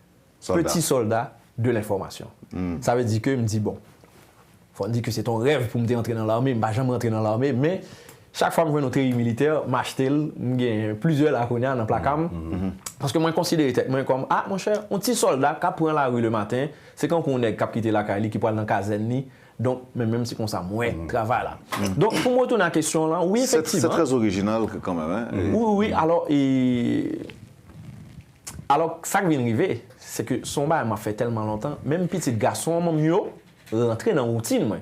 petits soldats de l'information. Ça veut dire que je me dis, bon, il faut dire que c'est ton rêve pour me entrer dans l'armée, je ne vais jamais rentrer dans l'armée, mais chaque fois que je vois notre militaire, je m'achète plusieurs laconias dans le placard. Parce que moi, je considère moi comme, ah, mon cher, un petit soldat qui prend la rue le matin, c'est quand on est qui quitte la caille, qui prend dans la caserne. Donc, même si c'est comme ça, moi, travail là. Donc, pour moi, retourner à la question là, oui, effectivement. C'est très original quand même. Hein? Oui, alors, ça qui vient arriver, c'est que son bail m'a fait tellement longtemps, même petit garçon, mon mieux, rentrer dans la routine, moi.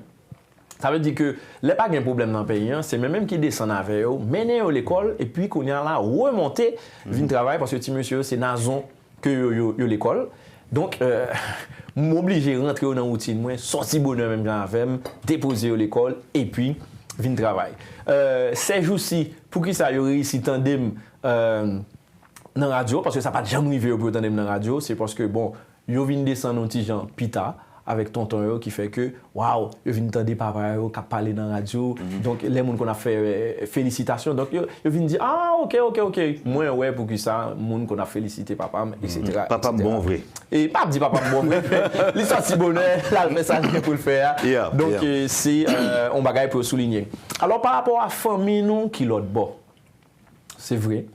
Ça veut dire que les pas de problème dans le pays, c'est même qui descend avec eux, mener à l'école, et puis qu'on y a là, remonter, venir travailler, parce que petit monsieur, c'est Nazon que yo l'école. Donc, m'obliger à rentrer dans la routine, moi, sortir bonheur même avec déposer à l'école, et puis venir travailler. Ces jours-ci, pour qui ça y réussi tandem dans la radio, parce que ça n'a pas jamais arrivé pour tandem dans la radio, c'est parce que, bon, yo vient descendre un petit Jean Pita, avec tonton qui fait que, waouh, je viens entendre papa qui a parlé dans la radio. Donc, les gens qu'on a fait félicitations. Donc, je viens dire, ah, ok. Moi, ouais, pour que ça, les gens qu'on a félicité papa, etc. Papa bon vrai. Et pas dit papa bon vrai. L'histoire si bonheur, là, le message pour le faire. Donc, c'est un bagage pour souligner. Alors, par rapport à la famille, nous, qui l'autre bon, c'est vrai.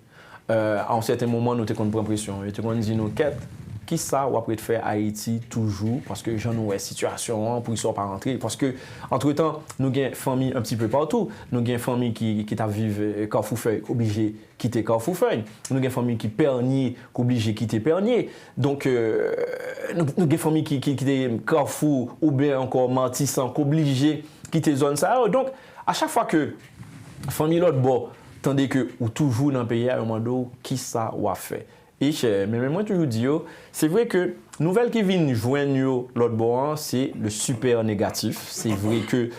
À un certain moment, nous avons pris pression. Nous avons dit, nous, quête. Qui ça ou après de faire Haïti toujours parce que j'en ai une situation pour qu'ils soient pas rentrés parce que entre temps nous avons une famille un petit peu partout nous avons une famille qui t'a vivre Carrefourfeuille obligé quitter Carrefourfeuille nous avons une famille qui Pernier obligé quitter Pernier donc nous avons une famille qui quitte Carrefour ou bien encore Martissan obligé quitter zone ça donc à chaque fois que famille l'autre bord tandis que ou toujours dans le pays à un moment donné qui ça ou a fait. Mais moi, toujours dis, c'est vrai que nouvelle qui vient joindre l'autre bord, c'est le super négatif. C'est vrai que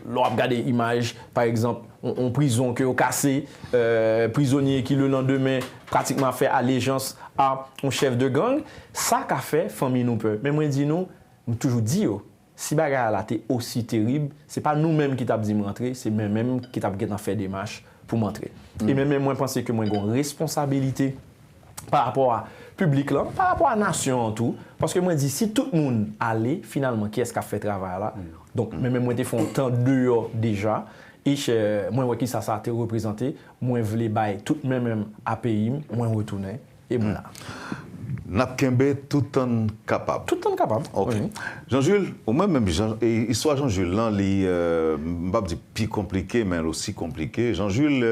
l'on regarde des images, par exemple, en prison qui est cassé, prisonnier qui le lendemain pratiquement fait allégeance à un chef de gang. Ça qu'a fait, famille nous peut. Mais moi, je dis nous, toujours dit, si bagarre là est aussi terrible, c'est pas nous-mêmes qui t'avons dit rentrer, c'est même qui t'avons fait des marches pour m'entrer. Et même moi, je pense que moi, j'ai une responsabilité par rapport à public, là, par rapport à la nation en tout. Parce que moi, je dis, si tout le monde allait, finalement, qui est-ce qui a fait le travail là? Donc, même moi, je fais un temps dehors déjà. Et moi, qui ça a été représenté, moi, je voulais bailler tout même à pays, moi, je retournais et moi là. Napkembe tout en capable. Tout en capable. Ok. Oui. Jean-Jules, au même histoire Jean-Jules, là, pas dire plus compliqué, mais aussi compliqué. Jean-Jules.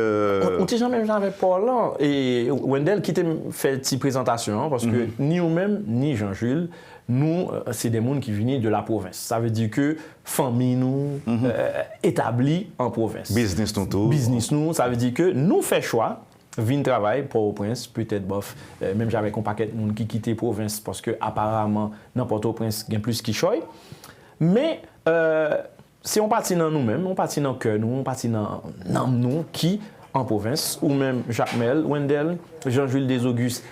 On dit jamais avec Paul là et Wendell qui t'a fait une petite présentation parce que ni nous-mêmes ni Jean-Jules, nous c'est des gens qui viennent de la province. Ça veut dire que famille nous établie en province. Business nous tout. Business nous, ça veut dire que nous fait choix. Vin travail pour Port-au-Prince, peut-être bof. Même j'avais un paquet de monde qui quittait province parce que apparemment dans Port-au-Prince il y a plus qui choy. Mais si on partit dans nous-mêmes, on partit dans cœur nous, on partit dans nous qui en province ou même Jacques Mel, Wendell, Jean-Jules Desaugustes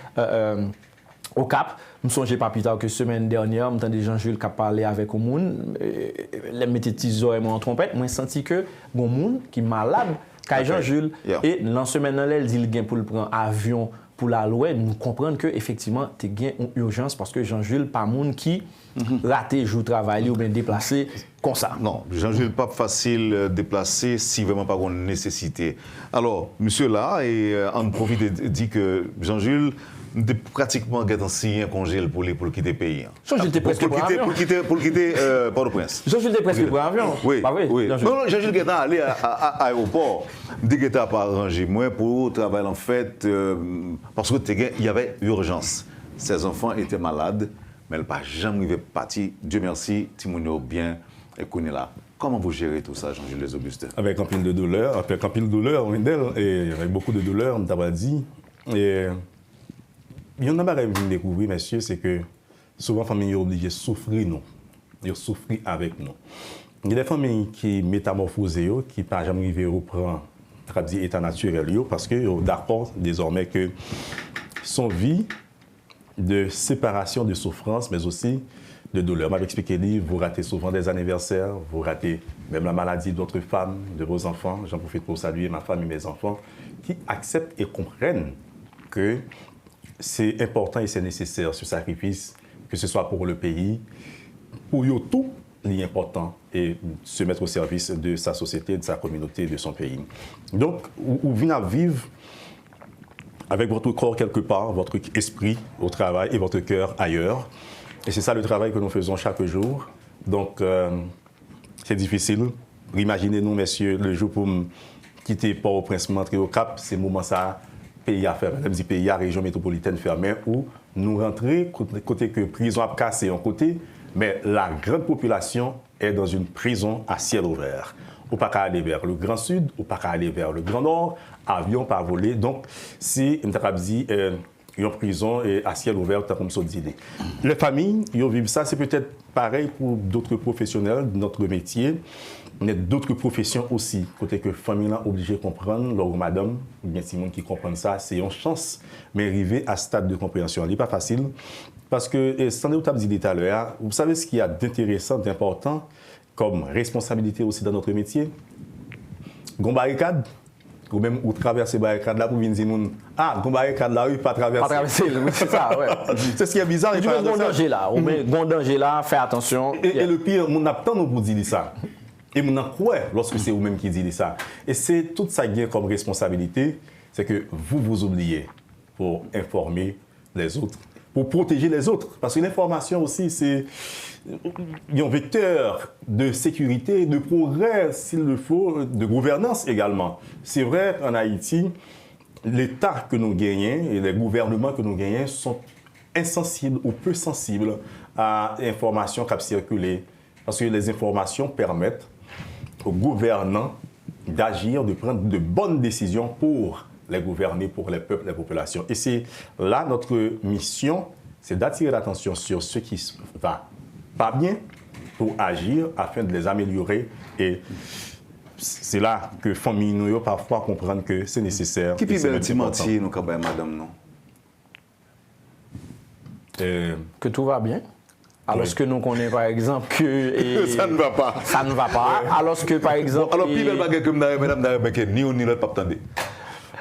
au Cap. Je me souviens pas plus tard que semaine dernière, j'entendais Jean-Jules qui a parlé avec le monde, les mettait petits oreilles en trompette, moi senti que bon monde qui malade Jean-Jules, et dans la semaine, il dit qu'il pour le prendre avion pour la loi, nous comprendre que effectivement tu as une urgence parce que Jean-Jules pas monde qui raté jour travail ou bien déplacé comme ça. Non, Jean-Jules pas facile déplacer si vraiment pas une nécessité. Alors, monsieur là, et on profite et dit que Jean-Jules pratiquement un congé pour quitter le pays. Jean-Jules était presque pour avion. Pour quitter Port-au-Prince. Jean-Jules était presque pour avion. Oui, pas vrai, oui. Jean-Jules. Non, Jean-Jules est allé à l'aéroport. Dès qu'il n'était pas arrangé, moi, pour travailler en fait, parce qu'il y avait urgence. Ses enfants étaient malades, mais elle n'a pas jamais parti. Dieu merci, Timounio bien et connaît là. Comment vous gérez tout ça, Jean-Jules Les Augustin? Avec un pile de douleur, et avec beaucoup de douleur, on t'a dit. Et il y en a pas que vous découvrir, messieurs, c'est que souvent, les familles sont obligées de souffrir, nous. Ils souffrent avec nous. Il y a des familles qui métamorphosent, qui ne peuvent jamais arriver à reprendre l'état naturel, parce qu'ils sont d'accord désormais que son vie de séparation, de souffrance, mais aussi de douleur. Je vais expliquer, vous ratez souvent des anniversaires, vous ratez même la maladie d'autres femmes, de vos enfants. J'en profite pour saluer ma femme et mes enfants qui acceptent et comprennent que c'est important et c'est nécessaire ce sacrifice, que ce soit pour le pays, pour eux tout, l'important et se mettre au service de sa société, de sa communauté, de son pays. Donc, vous venez à vivre avec votre corps quelque part, votre esprit au travail et votre cœur ailleurs. Et c'est ça le travail que nous faisons chaque jour. Donc, c'est difficile. Imaginez-nous, messieurs, le jour pour quitter Port-au-Prince, rentrer au Cap, c'est le moment ça. Pays à faire, même si pays à région métropolitaine fermée, où nous rentrons, côté que prison a cassé en côté, mais la grande population est dans une prison à ciel ouvert. Ou pas qu'à aller vers le Grand Sud, ou pas qu'à aller vers le Grand Nord, avion pas voler. Donc, si une prison est à ciel ouvert, comme ça dit. Les familles, ils vivent ça, c'est peut-être pareil pour d'autres professionnels de notre métier. Il y a d'autres professions aussi, côté que les familles sont obligées de comprendre, leur madame, ou bien Simon qui comprennent ça, c'est une chance, mais arriver à ce stade de compréhension, ce n'est pas facile, parce que, sans doute, vous dit tout à l'heure, vous savez ce qu'il y a d'intéressant, d'important, comme responsabilité aussi dans notre métier, une barricade, ou même ou traverser barricade là pour venir dire gon barricade là, oui, pas traverser. Pas traverser, oui, c'est ça, ouais. C'est ce qui est bizarre. Il y a un danger là, on met un danger là, fais attention. Et le pire, on a tant nous pour dire ça. Et on en croit lorsque c'est vous-même qui dites ça. Et c'est tout ça qui est comme responsabilité, c'est que vous vous oubliez pour informer les autres, pour protéger les autres. Parce que l'information aussi, c'est un vecteur de sécurité, de progrès, s'il le faut, de gouvernance également. C'est vrai qu'en Haïti, l'État que nous gagnons et les gouvernements que nous gagnons sont insensibles ou peu sensibles à l'information qui a circulé. Parce que les informations permettent aux gouvernants d'agir, de prendre de bonnes décisions pour les gouverner, pour les peuples, les populations. Et c'est là notre mission, c'est d'attirer l'attention sur ce qui ne va pas bien pour agir afin de les améliorer. Et c'est là que les familles nous parfois comprennent que c'est nécessaire. Qui peut être menti, nous, madame, non? Que tout va bien. Alors que nous connaissons par exemple que... ça ne va pas. Ça ne va pas. Alors que par exemple... Alors, puis, elle que madame, ni on ni l'autre pas attendre.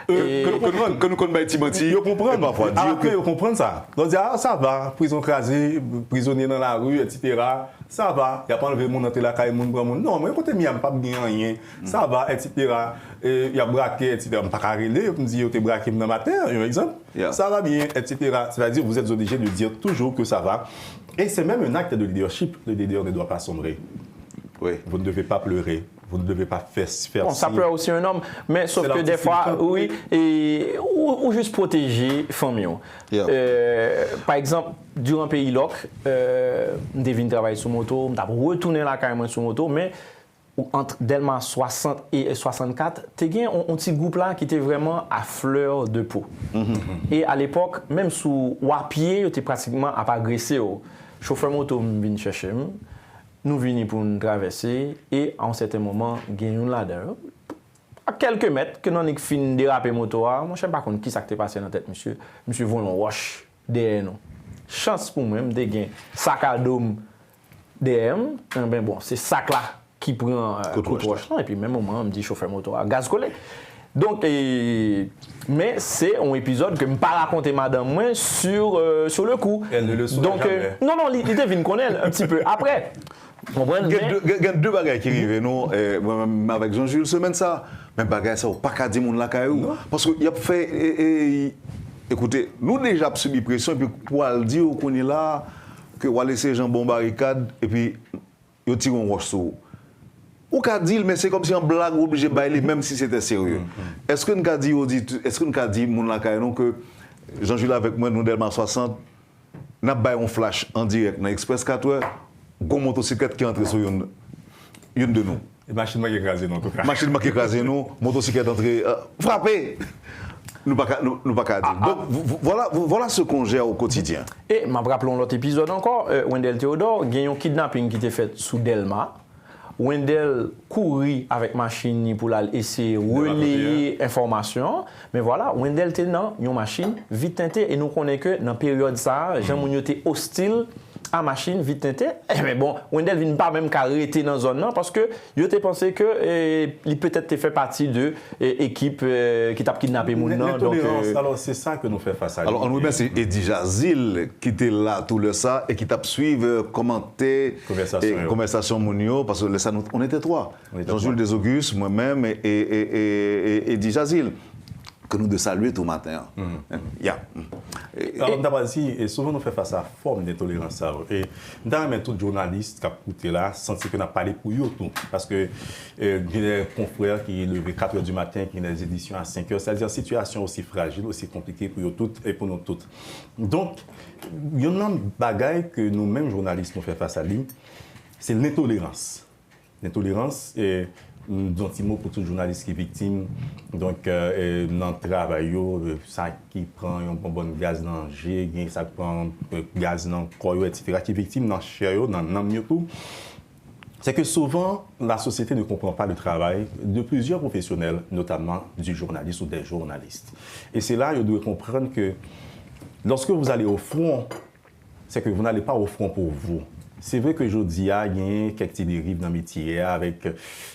Que nous connaissons menti. Ils comprennent parfois. Après, ils comprennent ça. Donc, ça va, prison crasée, prisonnier dans la rue, etc. Ça va. Il n'y a pas enlevé mon entrée la caille, mon monde. Non, mais écoutez, il n'y a pas bien rien. Ça va, etc. Il y a braqué, etc. Je ne pas carrelé. Je me dis, tu es braqué dans ma terre, par exemple. Ça va bien, etc. C'est-à-dire, vous êtes obligé de dire toujours que ça va. Et c'est même un acte de leadership. Le leader ne doit pas sombrer. Oui. Vous ne devez pas pleurer. Vous ne devez pas faire bon, ça pleure aussi un homme, mais sauf que des fois, oui, ou juste protéger les familles. Par exemple, durant le pays loc, je devine travailler sur moto, je retourner là carrément sur moto, mais entre Delma 60 et 64, tu as un petit groupe là qui était vraiment à fleur de peau. Et à l'époque, même sous pied, tu étais pratiquement à pas agresser. Chauffeur moto vient chercher. Nous venons pour nous traverser et à un certain moment, nous avons là-dedans. À quelques mètres, que nous avons fini de déraper moto, je ne sais pas qui s'est passé dans la tête, monsieur. Monsieur voulait wash derrière nous. Chance pour moi de gagner sac à dos derrière nous. Bon, c'est sac là qui prend coup de wash. Et puis, même moment, on me dit chauffeur moto, gaz collé. Donc, mais c'est un épisode que je ne pas raconter madame moi sur le coup. Elle ne le saura donc, jamais. non, il devine qu'on est un petit peu. Après, Il y a deux bagages qui arrivent, nous, moi-même avec Jean-Jules, semaine ça. Même bagages, ça, pas qu'à dire mon la caillou. Parce qu'il a fait. Écoutez, nous déjà subi pression, et puis pour le dire qu'on est là, que on va laisser gens bon barricade, et puis ils tirent un roche sur vous. Ou qu'a dit, mais c'est comme si un blague obligé de bailler, même si c'était sérieux. Est-ce que nous avons dit, mon la caillou, que Jean-Jules avec moi, nous, Delma 60, nous avons un flash en direct dans Express 4 heures, une motocyclette qui entre sur une de nous. Machine qui écrasée, en tout cas. Machine qui écrasée, nous, motocyclette entrée, frappée. Nous pas qu'à dire. Donc voilà ce qu'on gère au quotidien. Et je me rappelle l'autre épisode encore, Wendell Théodore, il y a un kidnapping qui était fait sous Delma. Wendell courit avec machine pour essayer de relayer l'information. Mais voilà, Wendell était dans une machine vite teintée. Et nous connaissons que dans la période ça, Jean Mouniou était hostile à machine vite teintée. Mais bon, Wendell ne vient pas même arrêter dans la zone là parce que il était pensé que il peut-être fait partie de l'équipe qui t'a kidnappé mon nom. Alors c'est ça que nous fait face à lui. Alors on nous remercie Eddie Jazil qui était là tout le ça et qui t'a suivi, commenté conversation Mounio parce que ça, on était trois. Jean-Jules Desauguste, moi-même et Eddie Jazil. Que nous de saluer tout matin. Alors, d'abord, et souvent nous faisons face à la forme d'intolérance. Et dans tout journaliste qui a écouté là, senti qu'on a parlé pour eux tout. Parce que il y a des confrères qui lèvent 4 h du matin, qui ont des éditions à 5 h. C'est-à-dire une situation aussi fragile, aussi compliquée pour eux toutes et pour nous toutes. Donc, il y a un bagage que nous-mêmes journalistes nous faisons face à lui, c'est l'intolérance. L'intolérance est un petit mot pour tout journaliste qui est victime. Donc, dans le travail, ça qui prend un bon gaz dans le jet, ça prend gaz dans le corps, etc., qui est victime dans le chair, dans le mieux tout. C'est que souvent, la société ne comprend pas le travail de plusieurs professionnels, notamment du journaliste ou des journalistes. Et c'est là que vous devez comprendre que lorsque vous allez au front, c'est que vous n'allez pas au front pour vous. C'est vrai que je dis, il y a quelques dérives dans le métier avec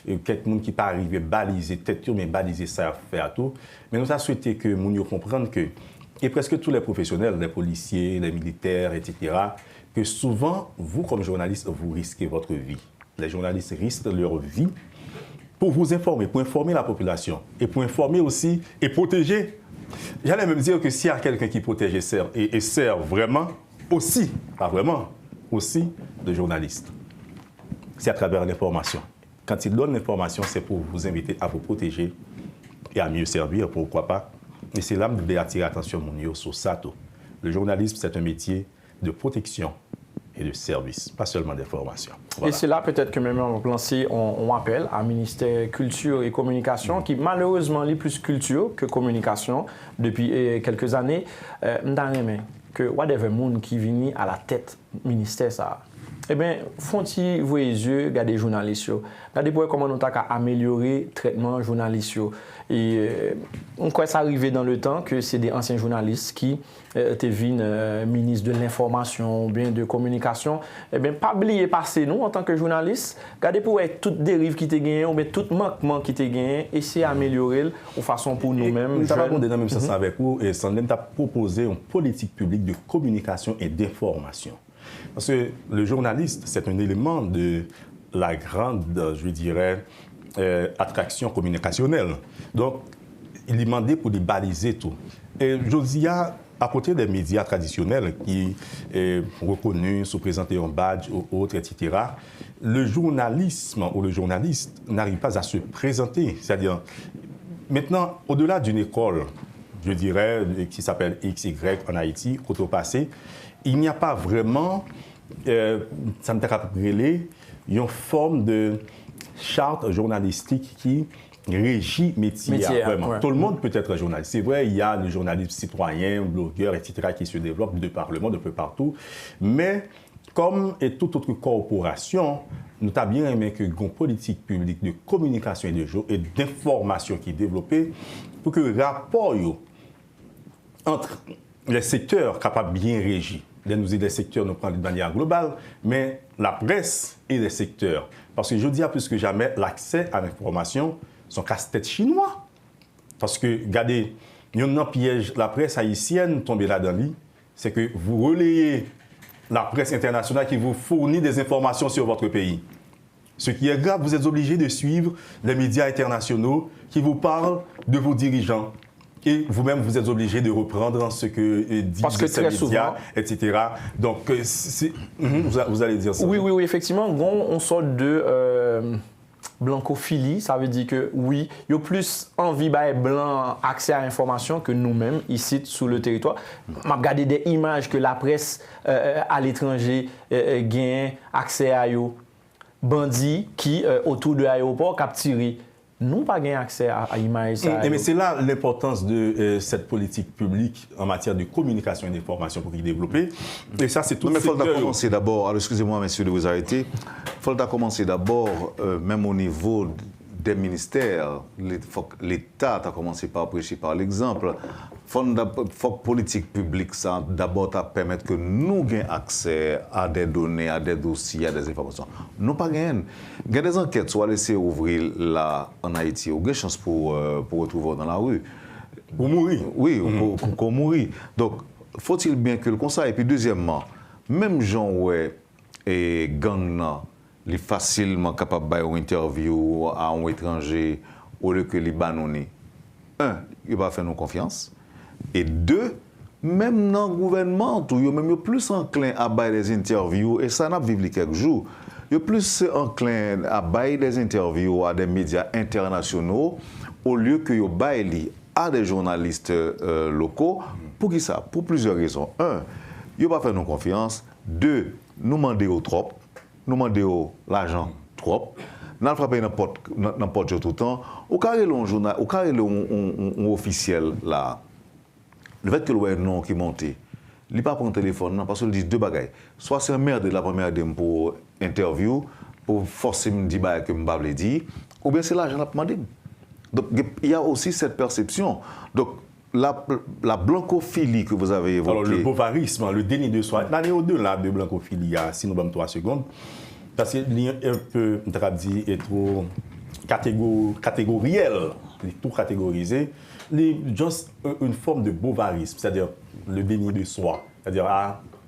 quelques gens qui ne pas arriver à baliser, peut-être mais baliser ça à faire tout. Mais nous avons souhaité que nous comprenions que, et presque tous les professionnels, les policiers, les militaires, etc., que souvent, vous comme journaliste, vous risquez votre vie. Les journalistes risquent leur vie pour vous informer, pour informer la population et pour informer aussi et protéger. J'allais même dire que s'il y a quelqu'un qui protège et sert vraiment, aussi, pas vraiment, aussi de journalistes. C'est à travers l'information. Quand il donne l'information, c'est pour vous inviter à vous protéger et à mieux servir, pourquoi pas. Et c'est là que je voulais attirer l'attention sur ça. Le journalisme, c'est un métier de protection et de service, pas seulement d'information. Voilà. Et c'est là peut-être que même on lancer un appel à ministère Culture et Communication, qui malheureusement est plus culture que communication depuis quelques années. Que whatever monde qui vient à la tête ministère ça, eh bien, font-ils voir les yeux, regarder les journalistes, regardez comment nous avons amélioré le traitement journaliste. Et on croit ça arrivé dans le temps que c'est des anciens journalistes qui deviennent ministres de l'information ou bien de communication. Eh bien, pas oublier passer nous en tant que journalistes, regardez pour être toute dérive qui te gagne ou bien tout manquement qui te gagne, essayer d'améliorer de façon pour nous-mêmes. Nous avons dans le même sens avec vous et Sandrine t'a proposé une politique publique de communication et d'information. Parce que le journaliste, c'est un élément de la grande, je dirais, attraction communicationnelle. Donc, il est demandé pour les baliser tout. Et je dis, à côté des médias traditionnels qui sont reconnus, se présenter un badge ou autre, etc., le journalisme ou le journaliste n'arrive pas à se présenter. C'est-à-dire, maintenant, au-delà d'une école, je dirais, qui s'appelle XY en Haïti, au passé, il n'y a pas vraiment, ça me rappelle, une forme de charte journalistique qui régit métier vraiment. Ouais. Tout le monde peut être journaliste. C'est vrai, il y a le journalisme citoyen, blogueur, etc., qui se développent de par le monde, un peu partout. Mais comme et toute autre corporation, nous avons bien aimé que une politique publique de communication et d'information qui est développée pour que le rapport entre les secteurs capables bien régir. Nous dit les secteurs, nous prenons de manière globale, mais la presse et les secteurs. Parce que je dis plus que jamais, l'accès à l'information sont casse-tête chinois. Parce que, regardez, il y a un piège, la presse haïtienne tombe là-dedans, c'est que vous relayez la presse internationale qui vous fournit des informations sur votre pays. Ce qui est grave, vous êtes obligé de suivre les médias internationaux qui vous parlent de vos dirigeants. Et vous-même, vous êtes obligé de reprendre ce que disent ces médias, souvent, etc. Donc, vous allez dire ça. Oui, effectivement, on sort de blancophilie. Ça veut dire que, oui, il y a plus envie de blanc accès à l'information que nous-mêmes, ici, sous le territoire. On a regardé des images que la presse à l'étranger gagne accès à eux. Bandits qui, autour de l'aéroport, capturent. Nous pas gain accès à l'image. Mais c'est là l'importance de cette politique publique en matière de communication et d'information pour y développer. Et ça, c'est tout. Mais il faut commencer d'abord, alors excusez-moi, messieurs, de vous arrêter. Il faut commencer d'abord, même au niveau des ministères, l'État a commencé par prêcher par l'exemple. Il faut que politique publique, ça d'abord permettre que nous ayons accès à des données, à des dossiers, à des informations. Nous pas gagnons. Il y a des enquêtes, soit laisser ouvrir là en Haïti, ou des chances pour retrouver dans la rue. Pour mourir. Oui, pour mourir. Donc, faut-il bien que le conseil. Et puis deuxièmement, même gens ouais et gang les facilement capable de faire une interview à un étranger au lieu que les banonner. Un, il va faire nous confiance. Et deux, même dans le gouvernement, il est plus enclin à faire des interviews, et ça n'a pas vécu quelques jours. Il est plus enclin à faire des interviews à des médias internationaux au lieu que il fasse à des journalistes locaux. Pour qui ça? Pour plusieurs raisons. Un, il va faire nous confiance. Deux, nous demandons trop. Nous demandons l'argent trop. Nous ne frappons n'importe tout le temps. Au carré un officiel là. Le fait que le nom qui monte, il ne pas prendre le téléphone, non, parce qu'il dit deux bagailles. Soit c'est un merde de la première dame pour interview, pour forcer me dire que je ne vais pas dire, ou bien c'est l'argent la demandé. Donc il y a aussi cette perception. Donc la blancophilie que vous avez évoquée. Alors le bovarisme, le déni de soi, là, au-delà de blancophilie, si nous avons 3 secondes, parce qu'il est un peu, dit, est trop catégoriel, tout catégorisé. Juste une forme de bovarisme, c'est-à-dire le déni de soi. C'est-à-dire,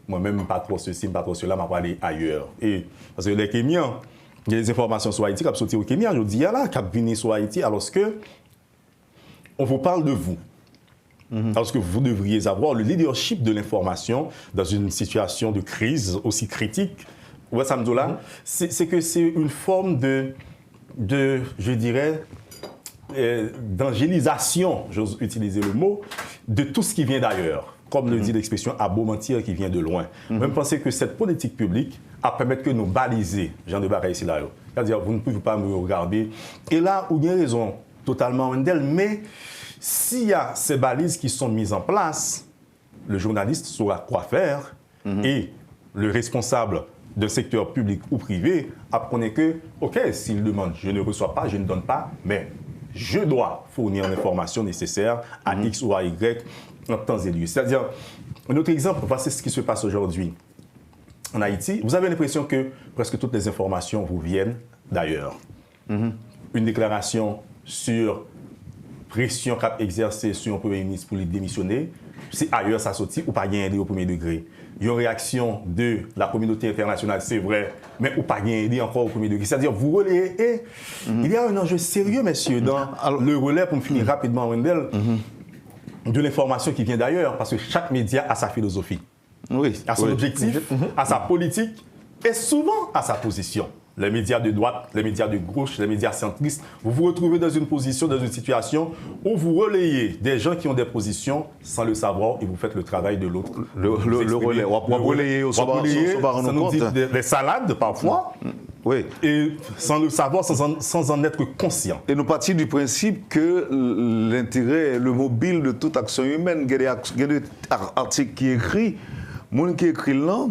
moi-même, pas trop ceci, pas trop cela, je vais aller ailleurs. Et, parce que les Kenyans, il y a des informations sur Haïti qui sont sorties au Kenya, je dis, là, qui viennent sur Haïti, alors que on vous parle de vous. Parce que vous devriez avoir le leadership de l'information dans une situation de crise aussi critique. Ouais, Samdoula, c'est que c'est une forme de je dirais, d'angélisation, j'ose utiliser le mot, de tout ce qui vient d'ailleurs. Comme le dit l'expression, à beau mentir qui vient de loin. Même penser que cette politique publique a permis que nous baliser, Jean de Barre ici là. C'est-à-dire, vous ne pouvez pas me regarder. Et là, où il y a raison, totalement Wendell, mais s'il y a ces balises qui sont mises en place, le journaliste saura quoi faire et le responsable d'un secteur public ou privé apprenait que, OK, s'il demande, je ne reçois pas, je ne donne pas, mais je dois fournir l'information nécessaire à X ou à Y en temps et lieu. C'est-à-dire, un autre exemple, voici ce qui se passe aujourd'hui en Haïti. Vous avez l'impression que presque toutes les informations vous viennent d'ailleurs. Une déclaration sur pression qu'a exercée sur un Premier ministre pour lui démissionner, c'est ailleurs ça sortit ou pas gagné au premier degré. Il y a une réaction de la communauté internationale, c'est vrai, mais ou pas gagné encore au premier degré. C'est-à-dire, vous relayez, et il y a un enjeu sérieux, messieurs, dans le relais, pour me finir rapidement, Wendell, de l'information qui vient d'ailleurs, parce que chaque média a sa philosophie, a son objectif, a sa politique, et souvent a sa position. Les médias de droite, les médias de gauche, les médias centristes, vous vous retrouvez dans une position, dans une situation où vous relayez des gens qui ont des positions sans le savoir et vous faites le travail de l'autre. Le relais, on va relayer, ça nous dit des salades parfois, et sans le savoir, sans en être conscient. Et nous partons du principe que l'intérêt, le mobile de toute action humaine, il y a des articles qui écrits, les gens qui écrivent là,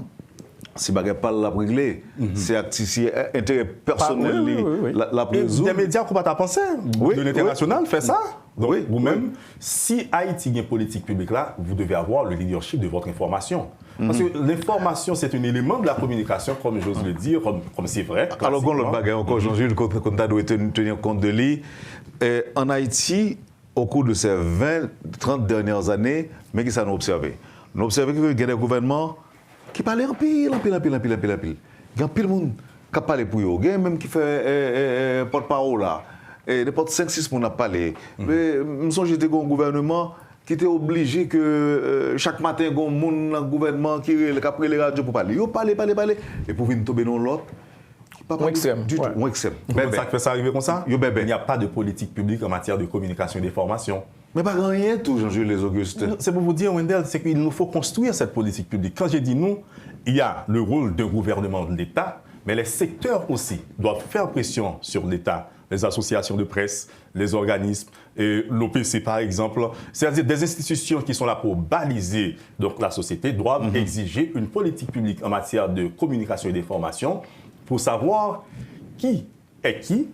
c'est pas la régler, c'est intérêt personnel la résoudre. Des médias qu'on va pas penser, de l'international fait ça. Donc vous-même, si Haïti a une politique publique là, vous devez avoir le leadership de votre information. Parce que l'information, c'est un élément de la communication, comme j'ose le dire, comme c'est vrai. Alors, quand le bagage encore, Jean-Jules, qu'on doit tenir compte de lui, en Haïti, au cours de ces 20-30 dernières années, mais qui ça nous a observé. Nous avons observé qu'il y a des gouvernements qui parlent en pile. Il y a pile de monde qui parle pour eux. Il y a même qui fait porte-parole là. Et n'importe 5-6 personnes ont parlé. Mais je me souviens que j'étais dans un gouvernement qui était obligé que chaque matin, il y a un monde dans le gouvernement qui a pris les radios pour parler. Ils parlent. Et pour venir tomber dans l'autre, Moins extrême. Du tout, moins extrême. Comment ça fait ça arriver comme ça? Yo, bébé. Il n'y a pas de politique publique en matière de communication et d'information. Mais pas rien tout, Jean-Jules Les Augustes. C'est pour vous dire, Wendell, c'est qu'il nous faut construire cette politique publique. Quand j'ai dit nous, il y a le rôle d'un gouvernement de l'État, mais les secteurs aussi doivent faire pression sur l'État. Les associations de presse, les organismes, l'OPC par exemple, c'est-à-dire des institutions qui sont là pour baliser donc, la société, doivent exiger une politique publique en matière de communication et d'information pour savoir qui est qui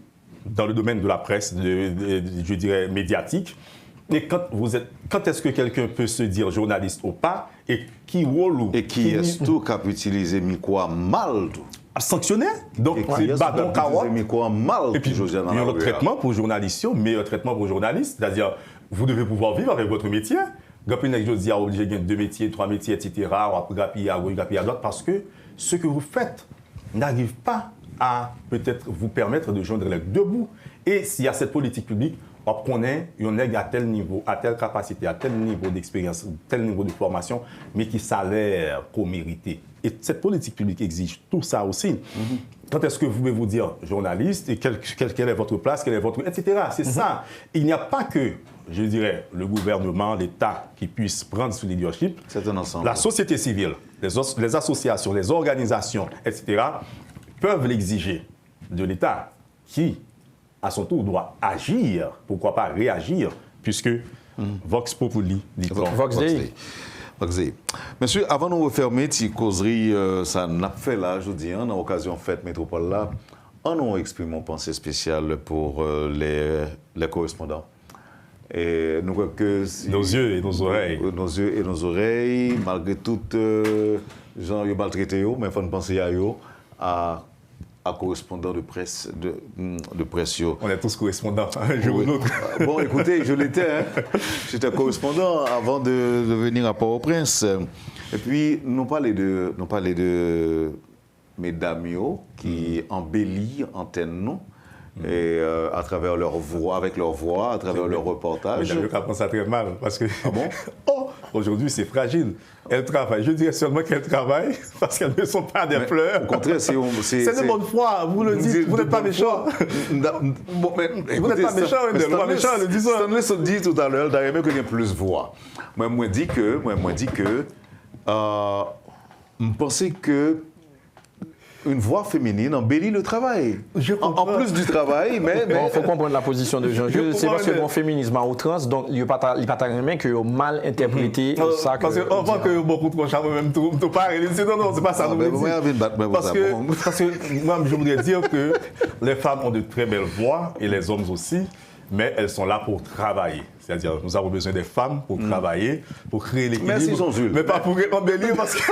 dans le domaine de la presse, je dirais médiatique, et quand est-ce que quelqu'un peut se dire journaliste ou pas, et qui rôle et qui est tout qui a utilisé micro mal tout. Sanctionné, donc c'est bâton carotte. Et puis il y a le traitement pour journalistes, meilleur traitement pour journalistes, c'est-à-dire vous devez pouvoir vivre avec votre métier. Gapine je dis obligé de 2 métiers, 3 métiers, etc. On va gaper à gauche, gaper à droite parce que ce que vous faites n'arrive pas à peut-être vous permettre de joindre les deux bouts. Et s'il y a cette politique publique, on connaît, on est à tel niveau, à telle capacité, à tel niveau d'expérience, tel niveau de formation, mais qui s'avère qu'au mérité. Et cette politique publique exige tout ça aussi. Quand est-ce que vous pouvez vous dire journaliste et quelle est votre place, quelle est votre... etc. C'est ça. Il n'y a pas que, je dirais, le gouvernement, l'État qui puisse prendre ce leadership. C'est un ensemble. La société civile, les associations, les organisations, etc. peuvent l'exiger de l'État qui, à son tour, doit agir, pourquoi pas réagir, puisque Vox Populi dit Vox Dei. Monsieur, avant de nous refermer, si causerie, ça n'a pas fait là, je dis, dans l'occasion fête métropole là, on nous exprime une pensée spéciale pour les correspondants. Et nous croyons que nos yeux et nos oreilles. Nos yeux et nos oreilles, malgré tout, gens ont maltraité, mais il faut penser à eux, à correspondants de presse, de presse. On est tous correspondants, un jour ou l'autre. Bon, écoutez, je l'étais. Hein. J'étais correspondant avant de venir à Port-au-Prince. Et puis, nous parlons de mesdames qui embellissent antenne nous. Et à travers leur voix, avec leur voix, à travers leur reportage. Mais je pense ça très mal, parce que ah bon aujourd'hui c'est fragile. Elles travaillent, je dirais seulement qu'elles travaillent, parce qu'elles ne sont pas des fleurs. Au contraire, c'est de bonne foi, vous le dites, vous n'êtes pas méchant. Vous n'êtes pas méchant, vous n'êtes pas méchant, le disons. Stanley se dit tout à l'heure, d'ailleurs, même qu'il y a plus de voix. Moi, je dis que, je pensais que une voix féminine embellit le travail. En plus du travail, mais... Il faut comprendre la position de Jean-Jules. C'est parce que mon féminisme à outrance, donc il n'y a pas de même que mal interprété ça. Parce qu'on voit que beaucoup de gens même tout pareil. Non, c'est pas ça. Parce que moi, je voudrais dire que les femmes ont de très belles voix et les hommes aussi, mais elles sont là pour travailler. C'est-à-dire, nous avons besoin des femmes pour travailler, pour créer l'équilibre. Merci Jean-Jules. Mais pas pour embellir parce que...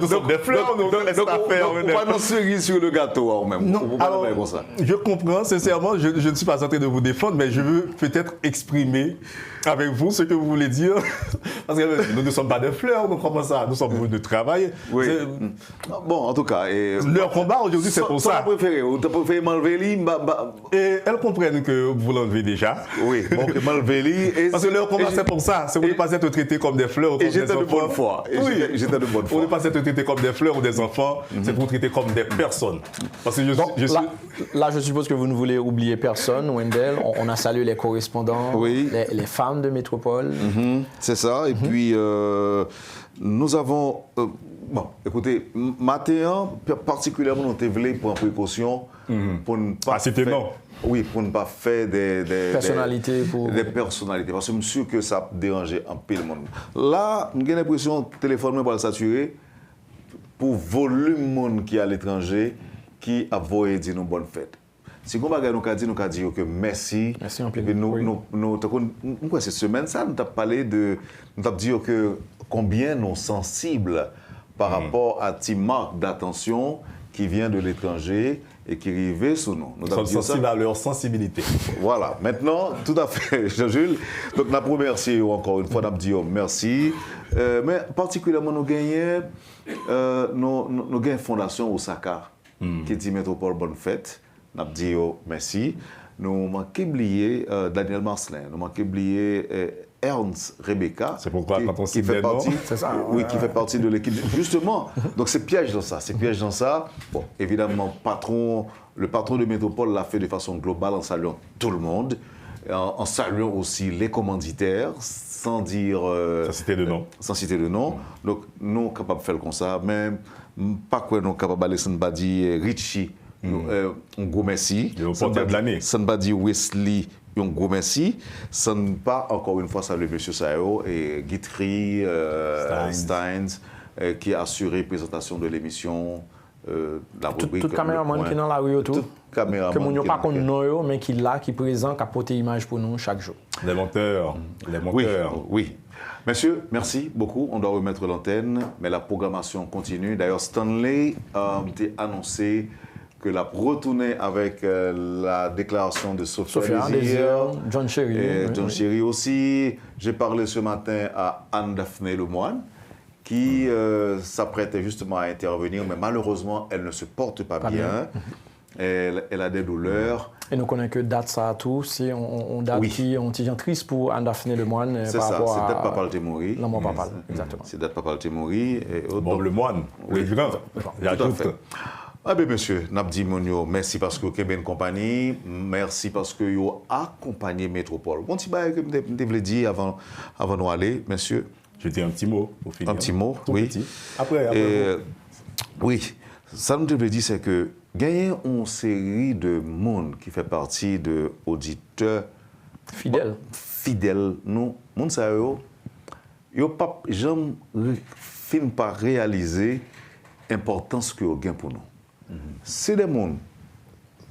Nous sommes des fleurs, nous laisse pas faire. On va nous cerise sur le gâteau, même. Non, alors, je comprends, sincèrement, je ne suis pas en train de vous défendre, mais je veux peut-être exprimer avec vous ce que vous voulez dire. Parce que nous ne sommes pas des fleurs, nous comprenons ça. Nous sommes de travail. Oui. Bon, en tout cas... leur combat aujourd'hui, c'est pour ça. Tu préféré m'enlever lui, et elles comprennent que vous l'enlevez déjà. Oui, bon, m'enlever lui. Parce que leur combat, c'est pour ça. C'est pour ne pas être traité comme des fleurs ou comme des enfants. Et j'étais de bonne foi. Oui, j'étais de bonne foi. Pour ne pas être traité comme des fleurs ou des enfants, c'est pour traiter comme des personnes. Parce que là, je suppose que vous ne voulez oublier personne, Wendell. On a salué les correspondants, les femmes de métropole. C'est ça. Et puis, nous avons... bon, écoutez, matin, particulièrement, nous avons voulu prendre précaution pour ne pas... c'était non. Oui, pour ne pas faire des personnalités. Des personnalités. Parce que je suis sûr que ça a dérangé un peu le monde. Là, j'ai l'impression que le téléphone va le saturer pour volume de monde qui est à l'étranger qui a voulu dire une bonne fête. Si on va nous avons dit que merci. Merci en plus. Nous, cette semaine, ça, nous avons parlé de. Nous avons dit que combien nous sommes sensibles par rapport à ces marques d'attention qui vient de l'étranger et qui arrivaient sous nous. Nous sommes sensibles à leur sensibilité. Voilà, maintenant, tout à fait, Jean-Jules. Donc, nous remercions encore une fois, nous disons merci. Mais particulièrement, nous gagnons une fondation Osaka, qui dit Métropole Bonne Fête. Nous disons merci. Nous manquons oublier Daniel Marcelin, nous manquons oublier Ernst Rebecca. C'est pourquoi quand on qui fait partie, qui fait partie de l'équipe. Justement, donc c'est piège dans ça, Bon, évidemment, le patron de Métropole l'a fait de façon globale en saluant tout le monde, en saluant aussi les commanditaires, sans dire... sans citer de nom. Sans citer de nom. Donc, nous sommes capables de faire comme ça, même pas quoi nous sommes capables de laisser Richie. Un gros merci. Le porteur de l'année. Sanbadi Wesley, un gros merci. Sans pas, encore une fois, saluer M. Sayo et Guitry, Steins, qui a assuré la présentation de l'émission, la rubrique. Tout caméraman qui est dans la rue, tout. Caméraman. Que nous n'avons pas contre nous, mais qui est là, qui est présent, qui a porté l'image pour nous chaque jour. Les monteurs. Oui. Messieurs, merci beaucoup. On doit remettre l'antenne, mais la programmation continue. D'ailleurs, Stanley a annoncé que la retourner avec la déclaration de Sophia Désir, John Cherry. Et John Cherry aussi. J'ai parlé ce matin à Anne-Daphné Lemoine, qui s'apprêtait justement à intervenir, mais malheureusement, elle ne se porte pas bien. Elle a des douleurs. Et nous connaissons que date ça tout, si on date qui on t'y triste pour Anne-Daphné Lemoine. C'est ça, c'est date Papa le Témouri. Non, mon papa, exactement. C'est date Papa le Témouri. Bon, Lemoine, oui, tout à fait. Ah bien, monsieur, Nabdi Monio, merci parce que vous avez une compagnie, merci parce que vous avez accompagné Métropole. Bon, petit bail que je voulais dire avant de aller, monsieur. Je dis un petit mot pour finir. Un petit mot, tout oui. Petit. Après oui, ça nous devait dire, c'est que gagner une série de monde qui fait partie de auditeurs fidèles, nous, monde ça yo pas jamais fin par réaliser l'importance que vous gagnez pour nous. C'est des gens,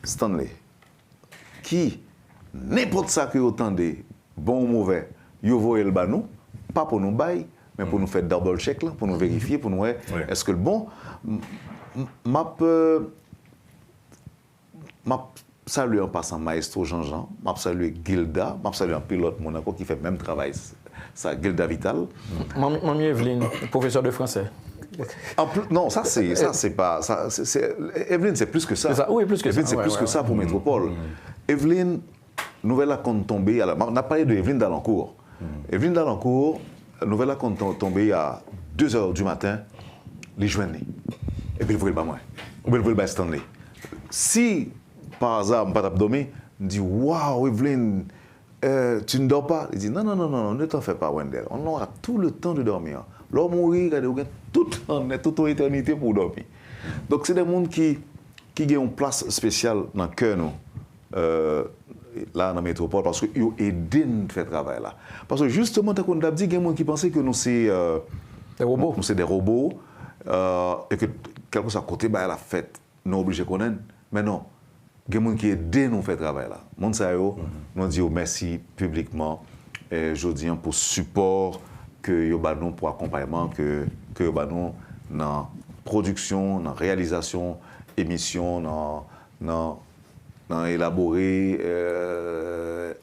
Stanley, qui, n'importe ça que vous entendez, bon ou mauvais, vous voyez le banou, pas pour nous bailler, mais pour nous faire double check, là, pour nous vérifier, pour nous voir, est-ce que le bon. M'a salué en passant Maestro Jean-Jean, m'a salué Gilda, m'a salué un pilote Monaco qui fait le même travail, ça, Gilda Vital. Mamie Evelyne, professeur de français. Non, ça c'est pas ça. Evelyne, c'est plus que ça. Oui, plus que Evelyne, ça. c'est plus que ça pour Métropole. Evelyne, nouvelle compte tombée. On a parlé de Evelyne Dalancourt. Evelyne Dalancourt, nouvelle compte tombée à 2h du matin, les joignent. Et puis, il faut le moi. Ou bien, il faut le Stanley. Si, par hasard, je ne pas t'abdominer, je dis waouh, Evelyne, tu ne dors pas? Il dit non, ne t'en fais pas, Wendell. On aura tout le temps de dormir. L'homme mourir, on a toute l'éternité pour dormir. Donc, c'est des gens qui ont une place spéciale dans le cœur, là, dans la métropole, parce qu'ils ont aidé nous à faire ce travail là. Parce que justement, tu as dit qu'il y a des gens qui pensaient que nous, c'est des robots. Nous, c'est des robots, et que quelque chose à côté, bah, la fête, nous sommes obligés de connaître. Mais non, il y a des gens qui ont aidé nous à faire ce travail là. Nous disons merci publiquement, et je dis pour support que vous avez pour accompagnement, que vous avez dans production, dans réalisation, émission, dans élaborer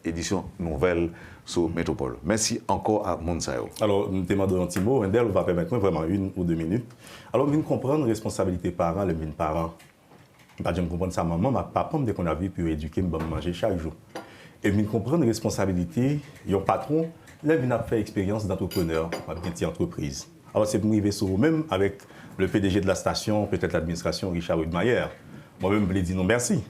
édition nouvelle sur Métropole. Merci encore à Mounsayo. Alors, nous demandons un petit mot. Wendell va permettre vraiment 1 ou 2 minutes. Alors, nous comprenons la responsabilité parents, les parents. Je comprends ça, maman, ma papa, dès qu'on a vu, puis éduquer, me manger chaque jour. Et nous comprenons la responsabilité, il y a un patron, là, il a fait expérience d'entrepreneur, avec une petite entreprise. Alors, c'est pour arriver sur vous-même avec le PDG de la station, peut-être l'administration, Richard Widmayer. Moi-même, je voulais dire non merci.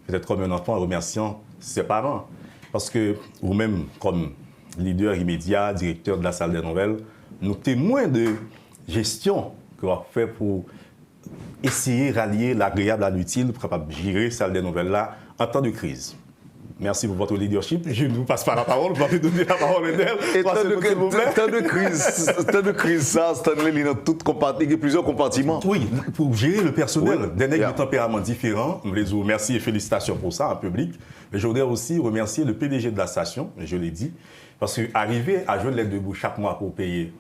Peut-être comme un enfant en remerciant ses parents. Parce que vous-même, comme leader immédiat, directeur de la salle des nouvelles, nous témoins de gestion que vous avez fait pour essayer de rallier l'agréable à l'utile pour capable gérer la salle des nouvelles là en temps de crise. Merci pour votre leadership. Je ne vous passe pas la parole, je vais vous donner la parole d'elle. Temps de crise, ça, Stanley, il y a plusieurs compartiments. Oui, pour gérer le personnel, des nègres de tempéraments différents. Je les remercie et félicitations pour ça en public. Mais je voudrais aussi remercier le PDG de la station, je l'ai dit, parce qu'arriver à jouer l'aide debout chaque mois pour payer,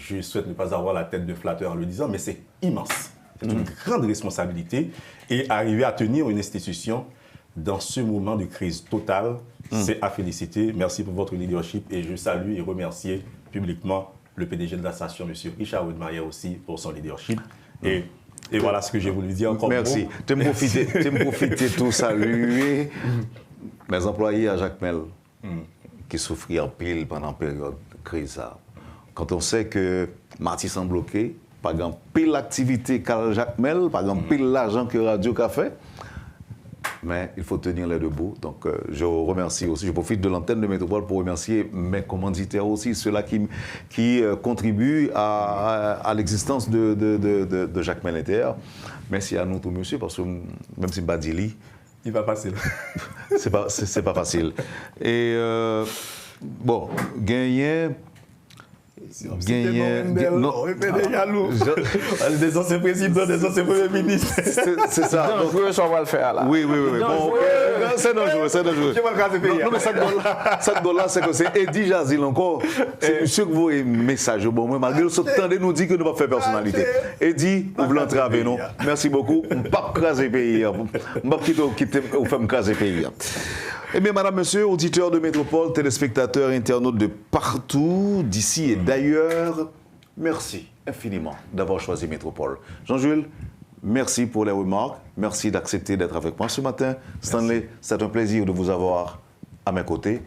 je souhaite ne pas avoir la tête de flatteur en le disant, mais c'est immense. est une grande responsabilité. Et arriver à tenir une institution dans ce moment de crise totale, c'est à féliciter. Merci pour votre leadership et je salue et remercie publiquement le PDG de la station, M. Richard Widmayer aussi, pour son leadership. Et voilà ce que j'ai voulu dire encore. Merci. Tu me profiter tout saluer mes employés à Jacmel qui souffrirent en pile pendant la période de crise. Quand on sait que Matissan sont bloqués, par exemple, pile l'activité qu'a Jacmel, par exemple, pile l'argent que Radio a fait, mais il faut tenir les debout. Donc, je remercie aussi, je profite de l'antenne de Métropole pour remercier mes commanditaires aussi, ceux-là qui contribuent à l'existence de Jacmel Inter. Merci à nous tous, monsieur, parce que même si Badili, il va passer. C'est pas facile. Et bon, gagner. Non, des anciens présidents, des anciens premiers ministres. C'est ça. Donc, on va le faire là. Oui. Bon, c'est dangereux. Je vais le casser pays. Non, mais cette là c'est que c'est Eddie Jazil encore. C'est monsieur que vous avez un message. Bon, moi, malgré ce temps, nous dit que nous ne pas faire personnalité. Eddie, vous voulez entrer avec nous. Merci beaucoup. On ne va pas craser le pays. On ne va pas quitter ou faire craser le pays. Eh bien, madame, monsieur, auditeurs de Métropole, téléspectateurs, internautes de partout, d'ici et d'ailleurs, merci infiniment d'avoir choisi Métropole. Jean-Jules, merci pour les remarques. Merci d'accepter d'être avec moi ce matin. Stanley, c'est un plaisir de vous avoir à mes côtés.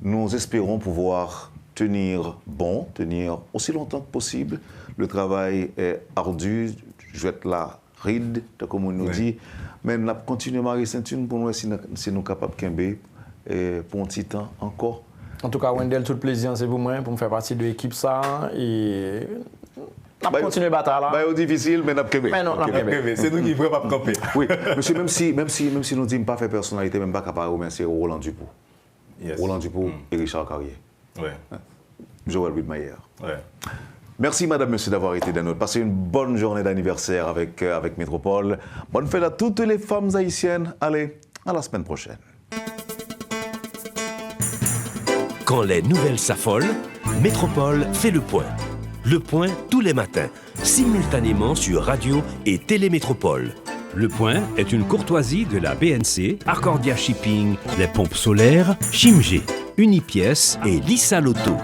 Nous espérons pouvoir tenir bon, tenir aussi longtemps que possible. Le travail est ardu. Je vais être là, ride, comme on nous dit. Mais nous continuons à rester pour nous si nous sommes capables de camber pour un petit temps encore. En tout cas, Wendell, tout le plaisir, c'est pour moi, pour me faire partie de l'équipe ça. Et on va continuer à battre là. C'est difficile, mais nous avons camber. C'est nous qui ne pouvons pas camper. Oui, monsieur, même si nous ne disons pas faire personnalité, même pas capable de remercier Roland Dupoux. Roland Dupoux et Richard Carrier. Joël Widmayer. Merci, madame, monsieur, d'avoir été des nôtres. Passez une bonne journée d'anniversaire avec Métropole. Bonne fête à toutes les femmes haïtiennes. Allez, à la semaine prochaine. Quand les nouvelles s'affolent, Métropole fait le point. Le point tous les matins, simultanément sur Radio et Télémétropole. Le point est une courtoisie de la BNC, Arcordia Shipping, les pompes solaires, Chimgé, Unipièces et Lissa Lotto.